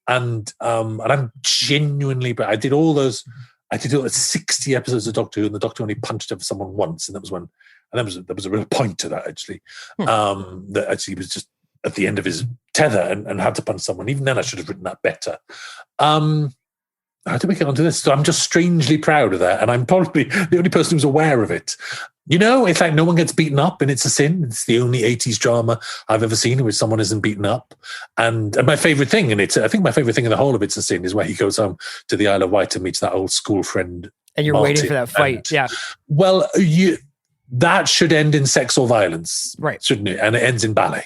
[SPEAKER 8] And I'm genuinely... I did all 60 episodes of Doctor Who, and the Doctor only punched over someone once, and that was when... And there was a real point to that, actually. That actually was just at the end of his tether and had to punch someone. Even then, I should have written that better. How to make it onto this? So I'm just strangely proud of that, and I'm probably the only person who's aware of it. It's like no one gets beaten up, and It's a Sin. It's the only 80s drama I've ever seen in which someone isn't beaten up. And my favourite thing, I think my favourite thing in the whole of It's a Sin is where he goes home to the Isle of Wight and meets that old school friend. And
[SPEAKER 6] you're
[SPEAKER 8] Martin.
[SPEAKER 6] Waiting for that fight, yeah.
[SPEAKER 8] Well, that should end in sex or violence,
[SPEAKER 6] right? Shouldn't
[SPEAKER 8] it? And it ends in ballet.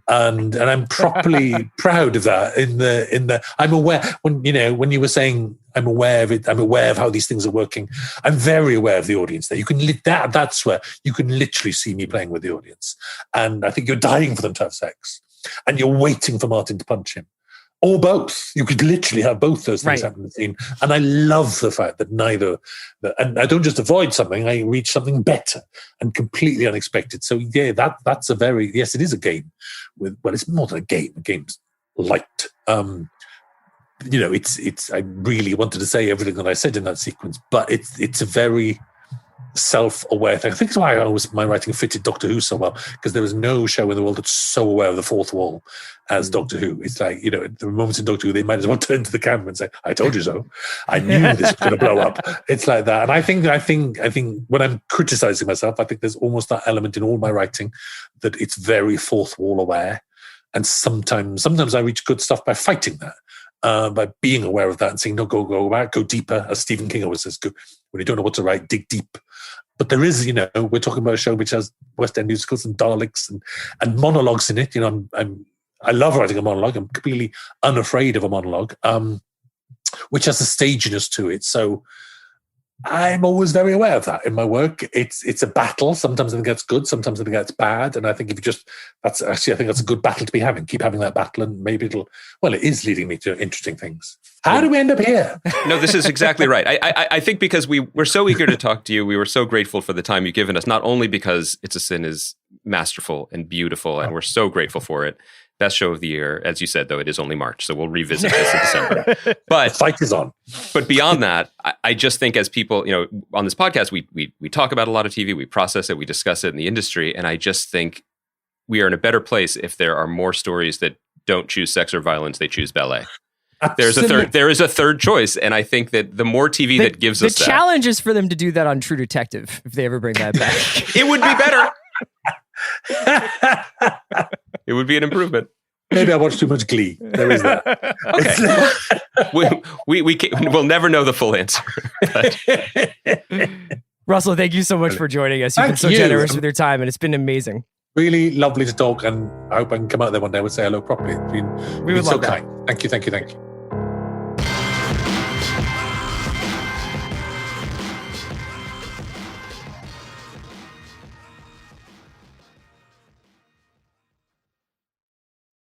[SPEAKER 8] And I'm properly proud of that. In the I'm aware when you were saying I'm aware of it. I'm aware of how these things are working. I'm very aware of the audience there. You can that's where you can literally see me playing with the audience. And I think you're dying for them to have sex, and you're waiting for Martin to punch him. Or both. You could literally have both those things happen in the scene. And I love the fact that and I don't just avoid something, I reach something better and completely unexpected. So yeah, that's yes, it is a game. It's more than a game. The game's light. I really wanted to say everything that I said in that sequence, but it's a very self-aware thing. I think it's why my writing fitted Doctor Who so well, because there is no show in the world that's so aware of the fourth wall as Doctor Who. It's like, there are moments in Doctor Who they might as well turn to the camera and say, "I told you so. I knew this was going to blow up." It's like that. And I think when I'm criticizing myself, I think there's almost that element in all my writing that it's very fourth wall aware. And sometimes I reach good stuff by fighting that. By being aware of that and saying, no, go back, go deeper. As Stephen King always says, when you don't know what to write, dig deep. But there is, we're talking about a show which has West End musicals and Daleks and monologues in it. I love writing a monologue. I'm completely unafraid of a monologue, which has a staginess to it. So I'm always very aware of that in my work. It's a battle. Sometimes I think that's good. Sometimes I think that's bad. And I think I think that's a good battle to be having. Keep having that battle, and maybe it is leading me to interesting things. How do we end up here?
[SPEAKER 7] No, this is exactly right. I think because we're so eager to talk to you, we were so grateful for the time you've given us, not only because It's a Sin is masterful and beautiful, and we're so grateful for it. Best show of the year. As you said, though, it is only March, so we'll revisit this in December. But
[SPEAKER 8] the fight is on.
[SPEAKER 7] But beyond that, I just think as people, on this podcast, we talk about a lot of TV, we process it, we discuss it in the industry, and I just think we are in a better place if there are more stories that don't choose sex or violence, they choose ballet.
[SPEAKER 8] Absolutely.
[SPEAKER 7] There is a third choice, and I think that the more TV that gives us
[SPEAKER 6] the challenge is for them to do that on True Detective if they ever bring that back.
[SPEAKER 7] It would be better. It would be an improvement.
[SPEAKER 8] Maybe I watched too much Glee. There is that.
[SPEAKER 7] Okay. We'll never know the full answer.
[SPEAKER 6] Russell, thank you so much for joining us. You've been so generous with your time, and it's been amazing.
[SPEAKER 8] Really lovely to talk, and I hope I can come out there one day and say hello properly. We would love so kind. Thank you.